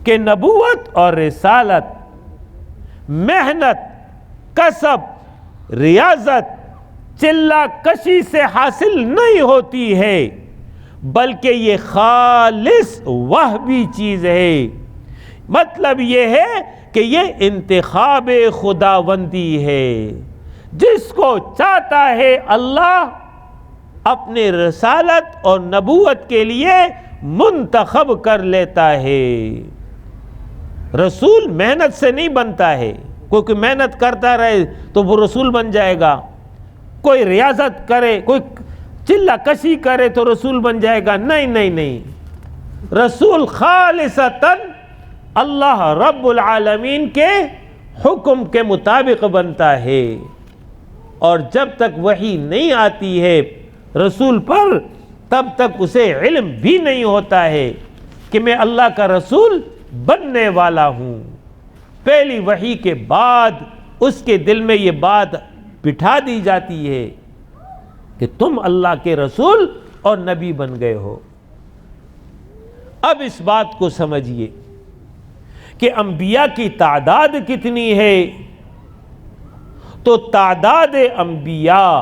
کہ نبوت اور رسالت محنت، کسب، ریاضت، چلہ کشی سے حاصل نہیں ہوتی ہے، بلکہ یہ خالص وہبی چیز ہے. مطلب یہ ہے کہ یہ انتخاب خداوندی ہے. جس کو چاہتا ہے اللہ اپنے رسالت اور نبوت کے لیے منتخب کر لیتا ہے. رسول محنت سے نہیں بنتا ہے. کوئی محنت کرتا رہے تو وہ رسول بن جائے گا، کوئی ریاضت کرے، کوئی چلہ کشی کرے تو رسول بن جائے گا. نہیں نہیں نہیں، رسول خالصتاً اللہ رب العالمین کے حکم کے مطابق بنتا ہے. اور جب تک وحی نہیں آتی ہے رسول پر، تب تک اسے علم بھی نہیں ہوتا ہے کہ میں اللہ کا رسول بننے والا ہوں. پہلی وحی کے بعد اس کے دل میں یہ بات بٹھا دی جاتی ہے کہ تم اللہ کے رسول اور نبی بن گئے ہو. اب اس بات کو سمجھیے کہ انبیاء کی تعداد کتنی ہے. تو تعداد انبیاء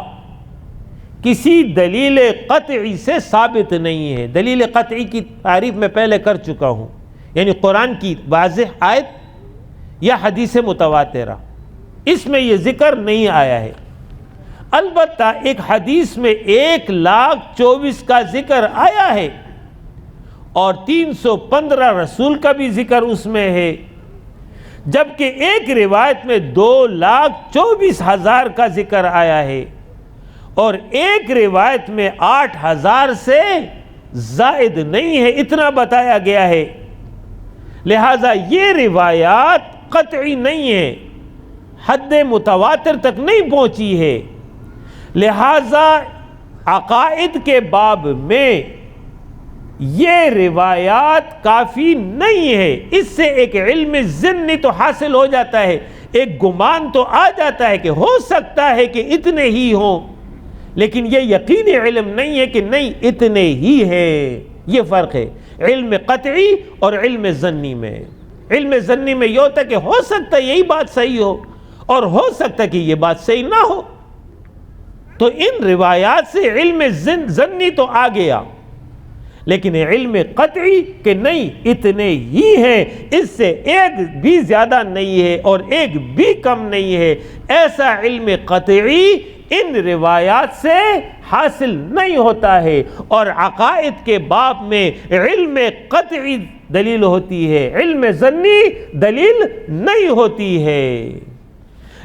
کسی دلیل قطعی سے ثابت نہیں ہے۔ دلیل قطعی کی تعریف میں پہلے کر چکا ہوں، یعنی قرآن کی واضح آیت یا حدیث متواترہ، اس میں یہ ذکر نہیں آیا ہے۔ البتہ ایک حدیث میں 1,24,000 کا ذکر آیا ہے اور 315 رسول کا بھی ذکر اس میں ہے، جبکہ ایک روایت میں 2,24,000 کا ذکر آیا ہے اور ایک روایت میں 8,000 سے زائد نہیں ہے، اتنا بتایا گیا ہے۔ لہذا یہ روایات قطعی نہیں ہے، حد متواتر تک نہیں پہنچی ہے۔ لہذا عقائد کے باب میں یہ روایات کافی نہیں ہے۔ اس سے ایک علم ضمنی تو حاصل ہو جاتا ہے، ایک گمان تو آ جاتا ہے کہ ہو سکتا ہے کہ اتنے ہی ہوں، لیکن یہ یقینی علم نہیں ہے کہ نہیں اتنے ہی ہیں۔ یہ فرق ہے علم قطعی اور علم ضنی میں۔ علم ضنی میں یہ ہوتا ہے کہ ہو سکتا ہے یہی بات صحیح ہو اور ہو سکتا ہے کہ یہ بات صحیح نہ ہو، تو ان روایات سے علم ضنی تو آ گیا، لیکن علم قطعی کہ نہیں اتنے ہی ہیں، اس سے ایک بھی زیادہ نہیں ہے اور ایک بھی کم نہیں ہے، ایسا علم قطعی ان روایات سے حاصل نہیں ہوتا ہے۔ اور عقائد کے باب میں علم قطعی دلیل ہوتی ہے، علم ضنی دلیل نہیں ہوتی ہے۔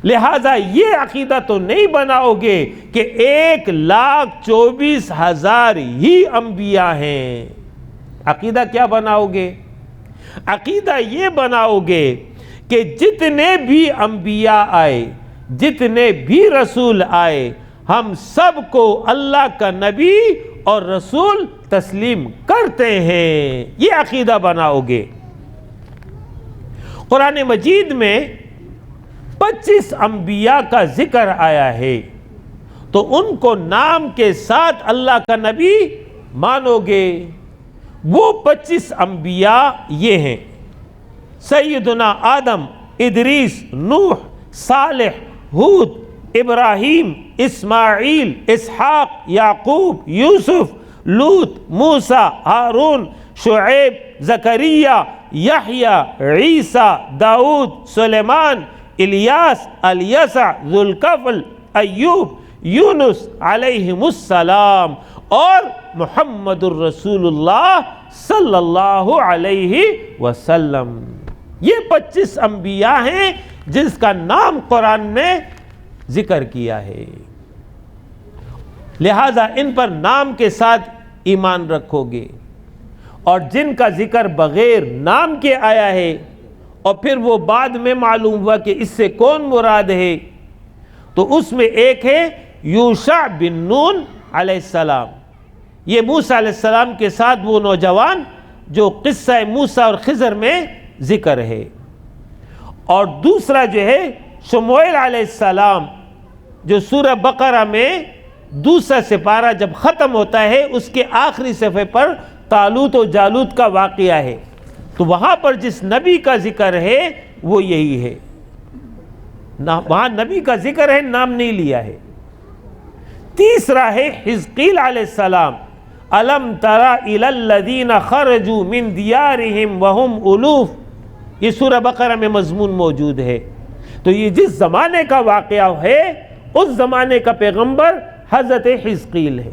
لہذا یہ عقیدہ تو نہیں بناؤ گے کہ 1,24,000 ہی انبیاء ہیں۔ عقیدہ کیا بناؤ گے؟ عقیدہ یہ بناؤ گے کہ جتنے بھی انبیاء آئے، جتنے بھی رسول آئے، ہم سب کو اللہ کا نبی اور رسول تسلیم کرتے ہیں، یہ عقیدہ بناؤ گے۔ قرآن مجید میں 25 انبیاء کا ذکر آیا ہے، تو ان کو نام کے ساتھ اللہ کا نبی مانو گے۔ وہ 25 انبیاء یہ ہیں: سیدنا آدم، ادریس، نوح، صالح، ہود، ابراہیم، اسماعیل، اسحاق، یعقوب، یوسف، لوط، موسیٰ، ہارون، شعیب، زکریا، یحییٰ، عیسیٰ، داؤد، سلیمان، الیاس، الیسع، ذوالکفل، ایوب، یونس علیہم السلام، اور محمد الرسول اللہ صلی اللہ علیہ وسلم۔ یہ 25 انبیاء ہیں جس کا نام قرآن نے ذکر کیا ہے۔ لہذا ان پر نام کے ساتھ ایمان رکھو گے، اور جن کا ذکر بغیر نام کے آیا ہے اور پھر وہ بعد میں معلوم ہوا کہ اس سے کون مراد ہے، تو اس میں ایک ہے یوشع بن نون علیہ السلام۔ یہ موسیٰ علیہ السلام کے ساتھ وہ نوجوان جو قصہ موسیٰ اور خضر میں ذکر ہے۔ اور دوسرا جو ہے شموئیل علیہ السلام، جو سورہ بقرہ میں دوسرا سپارہ جب ختم ہوتا ہے اس کے آخری صفحے پر طالوت و جالوت کا واقعہ ہے، تو وہاں پر جس نبی کا ذکر ہے وہ یہی ہے، وہاں نبی کا ذکر ہے، نام نہیں لیا ہے۔ تیسرا ہے حزقیل علیہ السلام، الم تر الی الذین خرجوا من دیارہم وہم الوف، یہ سورہ بقرہ میں مضمون موجود ہے۔ تو یہ جس زمانے کا واقعہ ہے اس زمانے کا پیغمبر حضرت حزقیل ہے،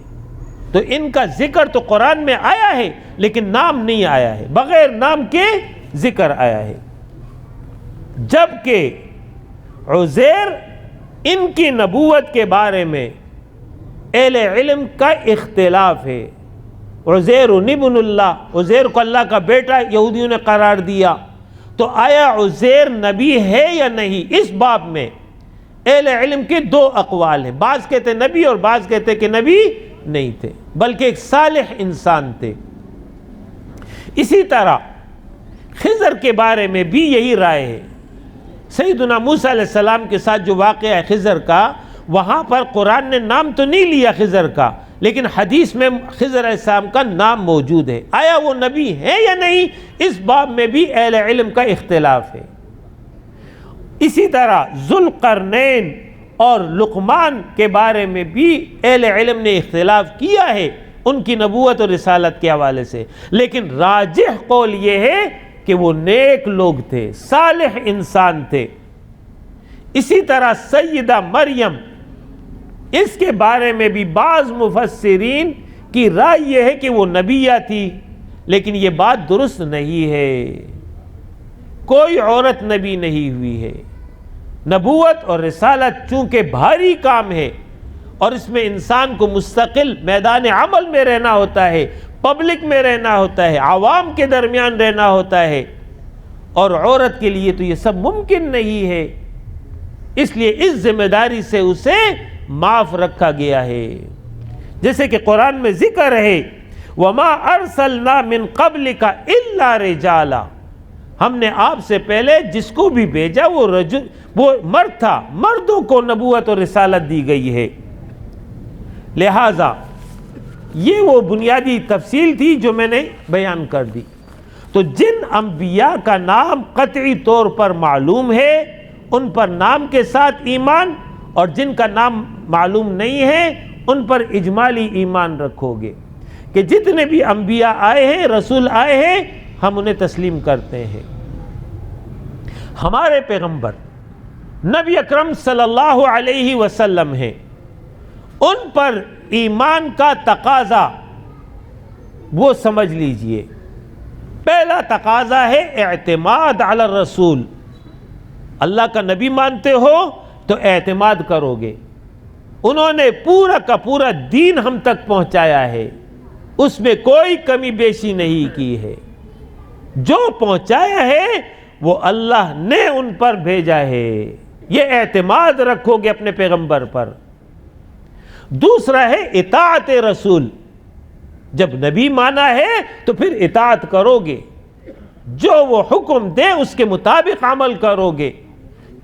تو ان کا ذکر تو قرآن میں آیا ہے لیکن نام نہیں آیا ہے، بغیر نام کے ذکر آیا ہے۔ جبکہ عزیر، ان کی نبوت کے بارے میں اہل علم کا اختلاف ہے۔ عزیر ابن اللہ، عزیر کو اللہ کا بیٹا یہودیوں نے قرار دیا، تو آیا عزیر نبی ہے یا نہیں؟ اس باب میں اہل علم کے دو اقوال ہیں، بعض کہتے نبی اور بعض کہتے کہ نبی نہیں تھے بلکہ ایک صالح انسان تھے۔ اسی طرح خضر کے بارے میں بھی یہی رائے ہے۔ سیدنا موسیٰ علیہ السلام کے ساتھ جو واقعہ ہے خضر کا، وہاں پر قرآن نے نام تو نہیں لیا خضر کا، لیکن حدیث میں خضر علیہ السلام کا نام موجود ہے۔ آیا وہ نبی ہے یا نہیں؟ اس باب میں بھی اہل علم کا اختلاف ہے۔ اسی طرح ذوالقرنین اور لقمان کے بارے میں بھی اہل علم نے اختلاف کیا ہے ان کی نبوت اور رسالت کے حوالے سے، لیکن راجح قول یہ ہے کہ وہ نیک لوگ تھے، صالح انسان تھے۔ اسی طرح سیدہ مریم، اس کے بارے میں بھی بعض مفسرین کی رائے یہ ہے کہ وہ نبیہ تھی، لیکن یہ بات درست نہیں ہے، کوئی عورت نبی نہیں ہوئی ہے۔ نبوت اور رسالت چونکہ بھاری کام ہے اور اس میں انسان کو مستقل میدان عمل میں رہنا ہوتا ہے، پبلک میں رہنا ہوتا ہے، عوام کے درمیان رہنا ہوتا ہے، اور عورت کے لیے تو یہ سب ممکن نہیں ہے، اس لیے اس ذمہ داری سے اسے معاف رکھا گیا ہے۔ جیسے کہ قرآن میں ذکر ہے وَمَا أَرْسَلْنَا مِن قَبْلِكَ إِلَّا رِجَالًا، ہم نے آپ سے پہلے جس کو بھی بھیجا وہ مرد تھا، مردوں کو نبوت اور رسالت دی گئی ہے۔ لہٰذا یہ وہ بنیادی تفصیل تھی جو میں نے بیان کر دی۔ تو جن انبیاء کا نام قطعی طور پر معلوم ہے ان پر نام کے ساتھ ایمان، اور جن کا نام معلوم نہیں ہے ان پر اجمالی ایمان رکھو گے کہ جتنے بھی انبیاء آئے ہیں، رسول آئے ہیں، ہم انہیں تسلیم کرتے ہیں۔ ہمارے پیغمبر نبی اکرم صلی اللہ علیہ وسلم ہیں، ان پر ایمان کا تقاضا وہ سمجھ لیجئے۔ پہلا تقاضا ہے اعتماد علی الرسول، اللہ کا نبی مانتے ہو تو اعتماد کرو گے، انہوں نے پورا کا پورا دین ہم تک پہنچایا ہے، اس میں کوئی کمی بیشی نہیں کی ہے، جو پہنچایا ہے وہ اللہ نے ان پر بھیجا ہے، یہ اعتماد رکھو گے اپنے پیغمبر پر۔ دوسرا ہے اطاعت رسول، جب نبی مانا ہے تو پھر اطاعت کرو گے، جو وہ حکم دے اس کے مطابق عمل کرو گے۔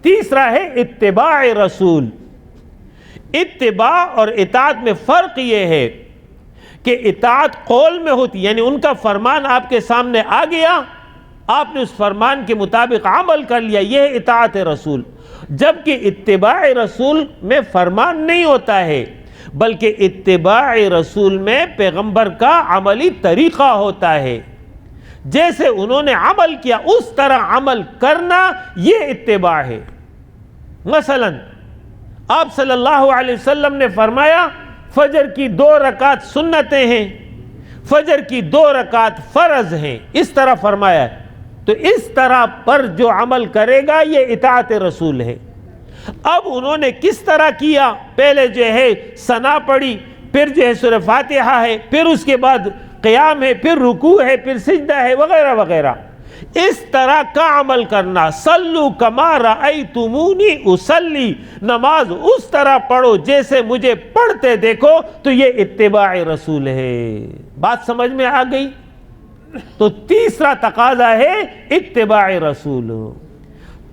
تیسرا ہے اتباع رسول، اتباع اور اطاعت میں فرق یہ ہے کہ اطاعت قول میں ہوتی، یعنی ان کا فرمان آپ کے سامنے آ گیا، آپ نے اس فرمان کے مطابق عمل کر لیا، یہ ہے اطاعت رسول۔ جبکہ اتباع رسول میں فرمان نہیں ہوتا ہے، بلکہ اتباع رسول میں پیغمبر کا عملی طریقہ ہوتا ہے، جیسے انہوں نے عمل کیا اس طرح عمل کرنا، یہ اتباع ہے۔ مثلا آپ صلی اللہ علیہ وسلم نے فرمایا فجر کی 2 رکعت سنتیں ہیں، فجر کی 2 رکعت فرض ہیں، اس طرح فرمایا ہے، تو اس طرح پر جو عمل کرے گا یہ اطاعت رسول ہے۔ اب انہوں نے کس طرح کیا، پہلے جو ہے ثنا پڑھی، پھر جو ہے سورہ فاتحہ ہے، پھر اس کے بعد قیام ہے، پھر رکوع ہے، پھر سجدہ ہے، وغیرہ وغیرہ، اس طرح کا عمل کرنا۔ صلو کما رأیتمونی اصلی، نماز اس طرح پڑھو جیسے مجھے پڑھتے دیکھو، تو یہ اتباع رسول ہے۔ بات سمجھ میں آ گئی؟ تو تیسرا تقاضا ہے اتباع رسول۔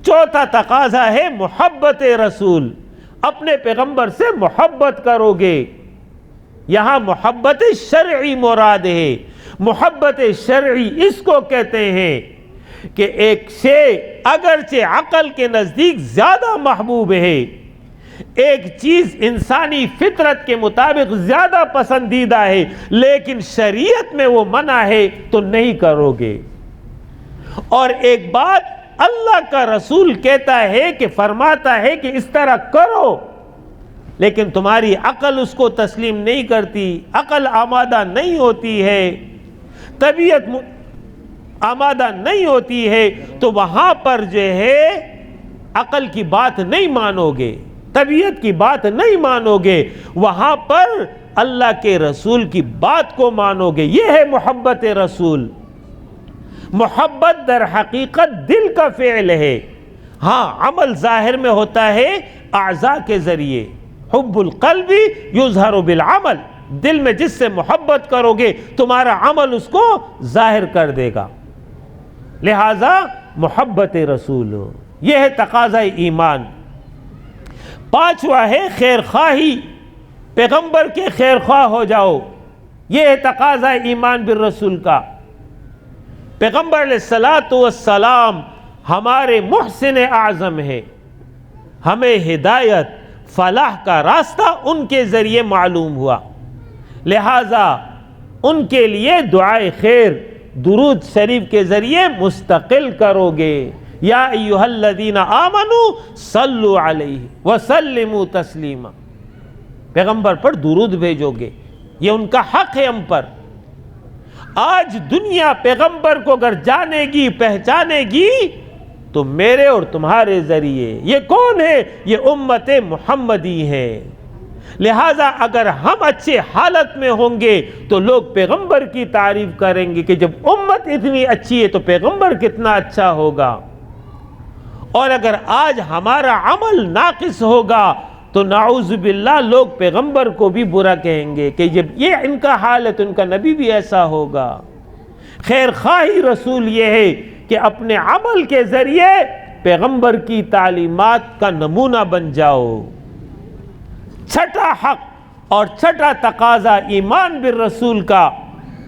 چوتھا تقاضا ہے محبت رسول، اپنے پیغمبر سے محبت کرو گے۔ یہاں محبت شرعی مراد ہے۔ محبت شرعی اس کو کہتے ہیں کہ ایک شے اگرچہ عقل کے نزدیک زیادہ محبوب ہے، ایک چیز انسانی فطرت کے مطابق زیادہ پسندیدہ ہے، لیکن شریعت میں وہ منع ہے تو نہیں کرو گے۔ اور ایک بات اللہ کا رسول کہتا ہے کہ فرماتا ہے کہ اس طرح کرو، لیکن تمہاری عقل اس کو تسلیم نہیں کرتی، عقل آمادہ نہیں ہوتی ہے، طبیعت آمادہ نہیں ہوتی ہے، تو وہاں پر جو ہے عقل کی بات نہیں مانو گے، طبیعت کی بات نہیں مانو گے، وہاں پر اللہ کے رسول کی بات کو مانو گے۔ یہ ہے محبت رسول۔ محبت در حقیقت دل کا فعل ہے، ہاں عمل ظاہر میں ہوتا ہے اعضاء کے ذریعے۔ حب القلب یظہر بالعمل، دل میں جس سے محبت کرو گے تمہارا عمل اس کو ظاہر کر دے گا۔ لہذا محبت رسول، یہ ہے تقاضا ایمان۔ پانچواں ہے خیر خواہی، پیغمبر کے خیر خواہ ہو جاؤ، یہ ہے تقاضا ایمان بالرسول کا۔ پیغمبر علیہ السلام ہمارے محسن اعظم ہیں، ہمیں ہدایت فلاح کا راستہ ان کے ذریعے معلوم ہوا، لہذا ان کے لیے دعائے خیر درود شریف کے ذریعے مستقل کرو گے۔ یا ایھا الذین آمنوا صلوا علیہ وسلموا تسلیما، پیغمبر پر درود بھیجو گے، یہ ان کا حق ہے ہم پر۔ آج دنیا پیغمبر کو اگر جانے گی پہچانے گی تو میرے اور تمہارے ذریعے۔ یہ کون ہے؟ یہ امت محمدی ہے۔ لہٰذا اگر ہم اچھے حالت میں ہوں گے تو لوگ پیغمبر کی تعریف کریں گے کہ جب امت اتنی اچھی ہے تو پیغمبر کتنا اچھا ہوگا۔ اور اگر آج ہمارا عمل ناقص ہوگا تو نعوذ باللہ لوگ پیغمبر کو بھی برا کہیں گے کہ جب یہ ان کا حال ہے تو ان کا نبی بھی ایسا ہوگا۔ خیر خواہی رسول یہ ہے کہ اپنے عمل کے ذریعے پیغمبر کی تعلیمات کا نمونہ بن جاؤ۔ چھٹا حق اور چھٹا تقاضا ایمان بالرسول کا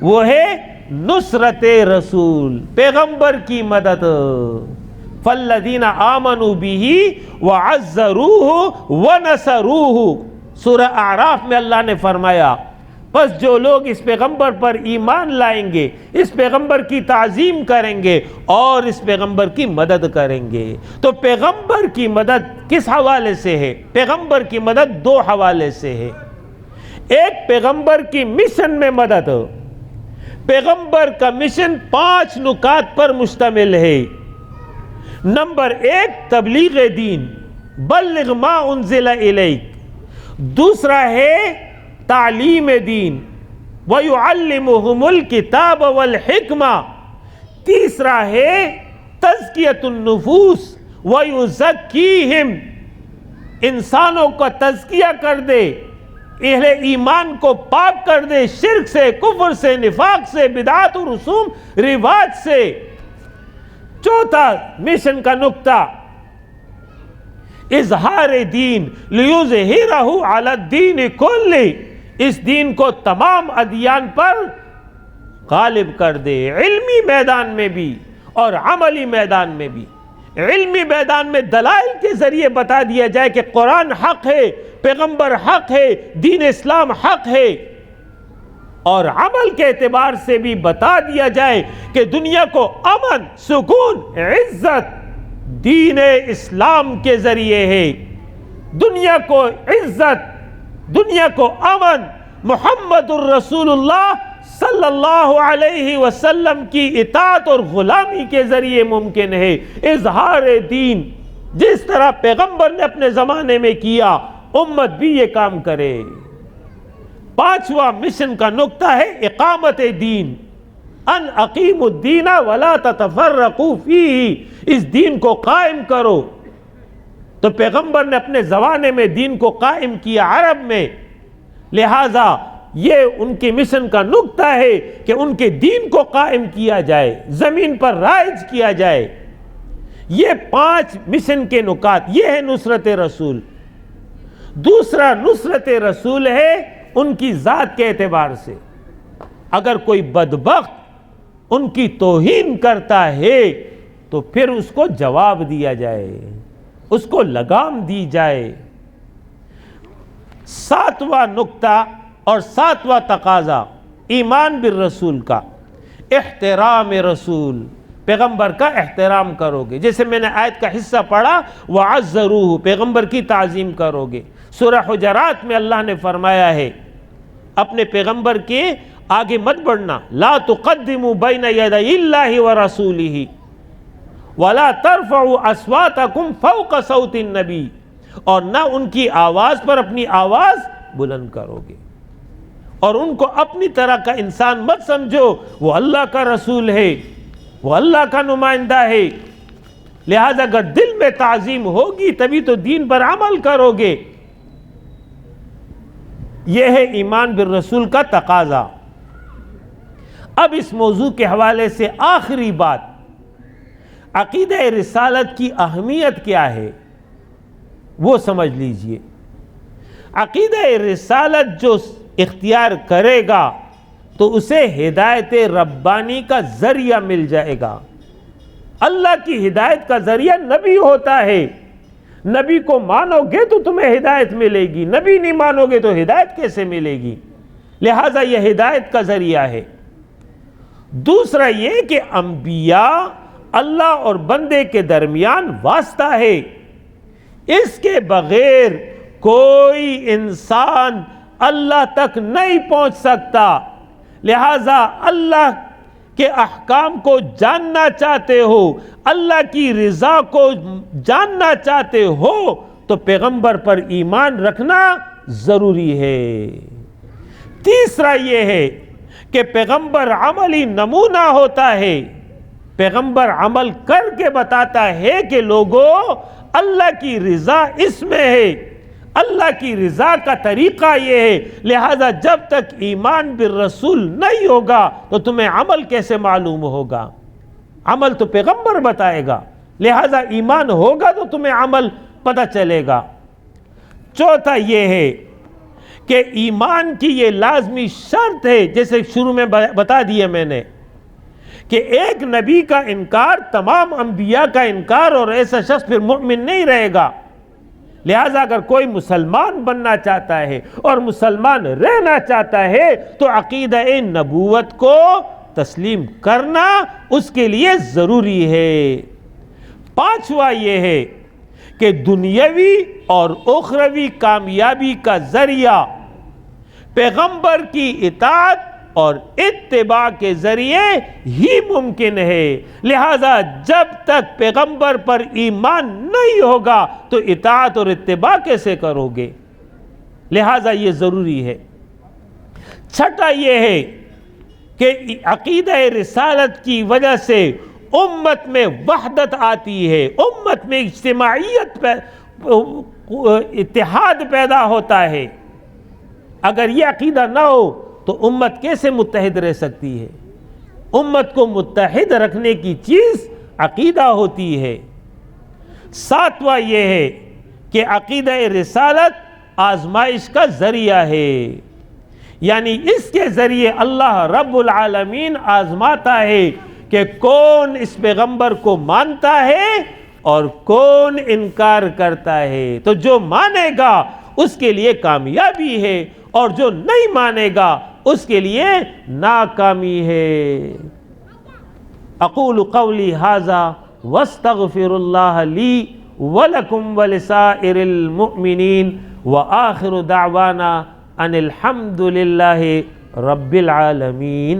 وہ ہے نصرت رسول، پیغمبر کی مدد۔ فالذین آمنوا بہ وعزروہ ونصروہ، سورہ اعراف میں اللہ نے فرمایا پس جو لوگ اس پیغمبر پر ایمان لائیں گے، اس پیغمبر کی تعظیم کریں گے اور اس پیغمبر کی مدد کریں گے۔ تو پیغمبر کی مدد کس حوالے سے ہے؟ پیغمبر کی مدد دو حوالے سے ہے۔ ایک پیغمبر کی مشن میں مدد، پیغمبر کا مشن 5 نکات پر مشتمل ہے۔ نمبر 1 تبلیغ دین، بلغ ما انزل الیک۔ دوسرا ہے تعلیم دین، وَيُعَلِّمُهُمُ الْكِتَابَ وَالْحِكْمَةَ۔ تیسرا ہے تزکیۃ النفوس، وَيُزَكِّيهِمْ، انسانوں کا تزکیہ کر دے، اہل ایمان کو پاک کر دے شرک سے، کفر سے، نفاق سے، بدعات و رسوم رواج سے۔ چوتھا مشن کا نقطہ اظہار دین، لِيُظْهِرَهُ عَلَى الدِّينِ كُلِّهِ، اس دین کو تمام ادیان پر غالب کر دے، علمی میدان میں بھی اور عملی میدان میں بھی۔ علمی میدان میں دلائل کے ذریعے بتا دیا جائے کہ قرآن حق ہے، پیغمبر حق ہے، دین اسلام حق ہے، اور عمل کے اعتبار سے بھی بتا دیا جائے کہ دنیا کو امن، سکون، عزت دین اسلام کے ذریعے ہے۔ دنیا کو عزت، دنیا کو امن محمد الرسول اللہ صلی اللہ علیہ وسلم کی اطاعت اور غلامی کے ذریعے ممکن ہے۔ اظہار دین جس طرح پیغمبر نے اپنے زمانے میں کیا، امت بھی یہ کام کرے۔ 5واں مشن کا نقطہ ہے اقامت دین، ان اقیموا الدین ولا تتفرقوا فیہ، اس دین کو قائم کرو۔ تو پیغمبر نے اپنے زمانے میں دین کو قائم کیا عرب میں، لہٰذا یہ ان کے مشن کا نقطہ ہے کہ ان کے دین کو قائم کیا جائے، زمین پر رائج کیا جائے۔ یہ 5 مشن کے نکات، یہ ہے نصرت رسول۔ دوسرا نصرت رسول ہے ان کی ذات کے اعتبار سے۔ اگر کوئی بدبخت ان کی توہین کرتا ہے تو پھر اس کو جواب دیا جائے، اس کو لگام دی جائے۔ 7واں نقطہ اور 7واں تقاضا ایمان بالرسول کا، احترام رسول، پیغمبر کا احترام کرو گے۔ جیسے میں نے آیت کا حصہ پڑھا وَعَزَّرُوهُ، پیغمبر کی تعظیم کرو گے۔ سورہ حجرات میں اللہ نے فرمایا ہے اپنے پیغمبر کے آگے مت بڑھنا، لا تقدموا بین یدی اللہ ورسولہ وَلَا تَرْفَعُوا أَصْوَاتَكُمْ فَوْقَ صَوْتِ النَّبِيِّ، اور نہ ان کی آواز پر اپنی آواز بلند کرو گے، اور ان کو اپنی طرح کا انسان مت سمجھو، وہ اللہ کا رسول ہے، وہ اللہ کا نمائندہ ہے۔ لہذا اگر دل میں تعظیم ہوگی تبھی تو دین پر عمل کرو گے۔ یہ ہے ایمان بالرسول کا تقاضا۔ اب اس موضوع کے حوالے سے آخری بات، عقیدہ رسالت کی اہمیت کیا ہے وہ سمجھ لیجئے۔ عقیدہ رسالت جو اختیار کرے گا تو اسے ہدایت ربانی کا ذریعہ مل جائے گا۔ اللہ کی ہدایت کا ذریعہ نبی ہوتا ہے، نبی کو مانو گے تو تمہیں ہدایت ملے گی، نبی نہیں مانو گے تو ہدایت کیسے ملے گی؟ لہٰذا یہ ہدایت کا ذریعہ ہے۔ دوسرا یہ کہ انبیاء اللہ اور بندے کے درمیان واسطہ ہے، اس کے بغیر کوئی انسان اللہ تک نہیں پہنچ سکتا۔ لہٰذا اللہ کے احکام کو جاننا چاہتے ہو، اللہ کی رضا کو جاننا چاہتے ہو تو پیغمبر پر ایمان رکھنا ضروری ہے۔ تیسرا یہ ہے کہ پیغمبر عملی نمونہ ہوتا ہے، پیغمبر عمل کر کے بتاتا ہے کہ لوگوں اللہ کی رضا اس میں ہے، اللہ کی رضا کا طریقہ یہ ہے۔ لہذا جب تک ایمان بالرسول نہیں ہوگا تو تمہیں عمل کیسے معلوم ہوگا؟ عمل تو پیغمبر بتائے گا، لہذا ایمان ہوگا تو تمہیں عمل پتہ چلے گا۔ چوتھا یہ ہے کہ ایمان کی یہ لازمی شرط ہے، جیسے شروع میں بتا دیا میں نے کہ ایک نبی کا انکار تمام انبیاء کا انکار، اور ایسا شخص پھر مومن نہیں رہے گا۔ لہٰذا اگر کوئی مسلمان بننا چاہتا ہے اور مسلمان رہنا چاہتا ہے تو عقیدہ نبوت کو تسلیم کرنا اس کے لیے ضروری ہے۔ پانچواں یہ ہے کہ دنیاوی اور اخروی کامیابی کا ذریعہ پیغمبر کی اطاعت اور اتباع کے ذریعے ہی ممکن ہے۔ لہذا جب تک پیغمبر پر ایمان نہیں ہوگا تو اطاعت اور اتباع کیسے کرو گے؟ لہذا یہ ضروری ہے۔ چھٹا یہ ہے کہ عقیدہ رسالت کی وجہ سے امت میں وحدت آتی ہے، امت میں اجتماعیت اتحاد پیدا ہوتا ہے۔ اگر یہ عقیدہ نہ ہو تو امت کیسے متحد رہ سکتی ہے؟ امت کو متحد رکھنے کی چیز عقیدہ ہوتی ہے۔ ساتواں یہ ہے کہ عقیدہ رسالت آزمائش کا ذریعہ ہے، یعنی اس کے ذریعے اللہ رب العالمین آزماتا ہے کہ کون اس پیغمبر کو مانتا ہے اور کون انکار کرتا ہے۔ تو جو مانے گا اس کے لیے کامیابی ہے، اور جو نہیں مانے گا اس کے لیے ناکامی ہے۔ اقول قولی ھذا واستغفر اللہ لی ولکم ولسائر المؤمنین وآخر دعوانا ان الحمد للہ رب العالمین۔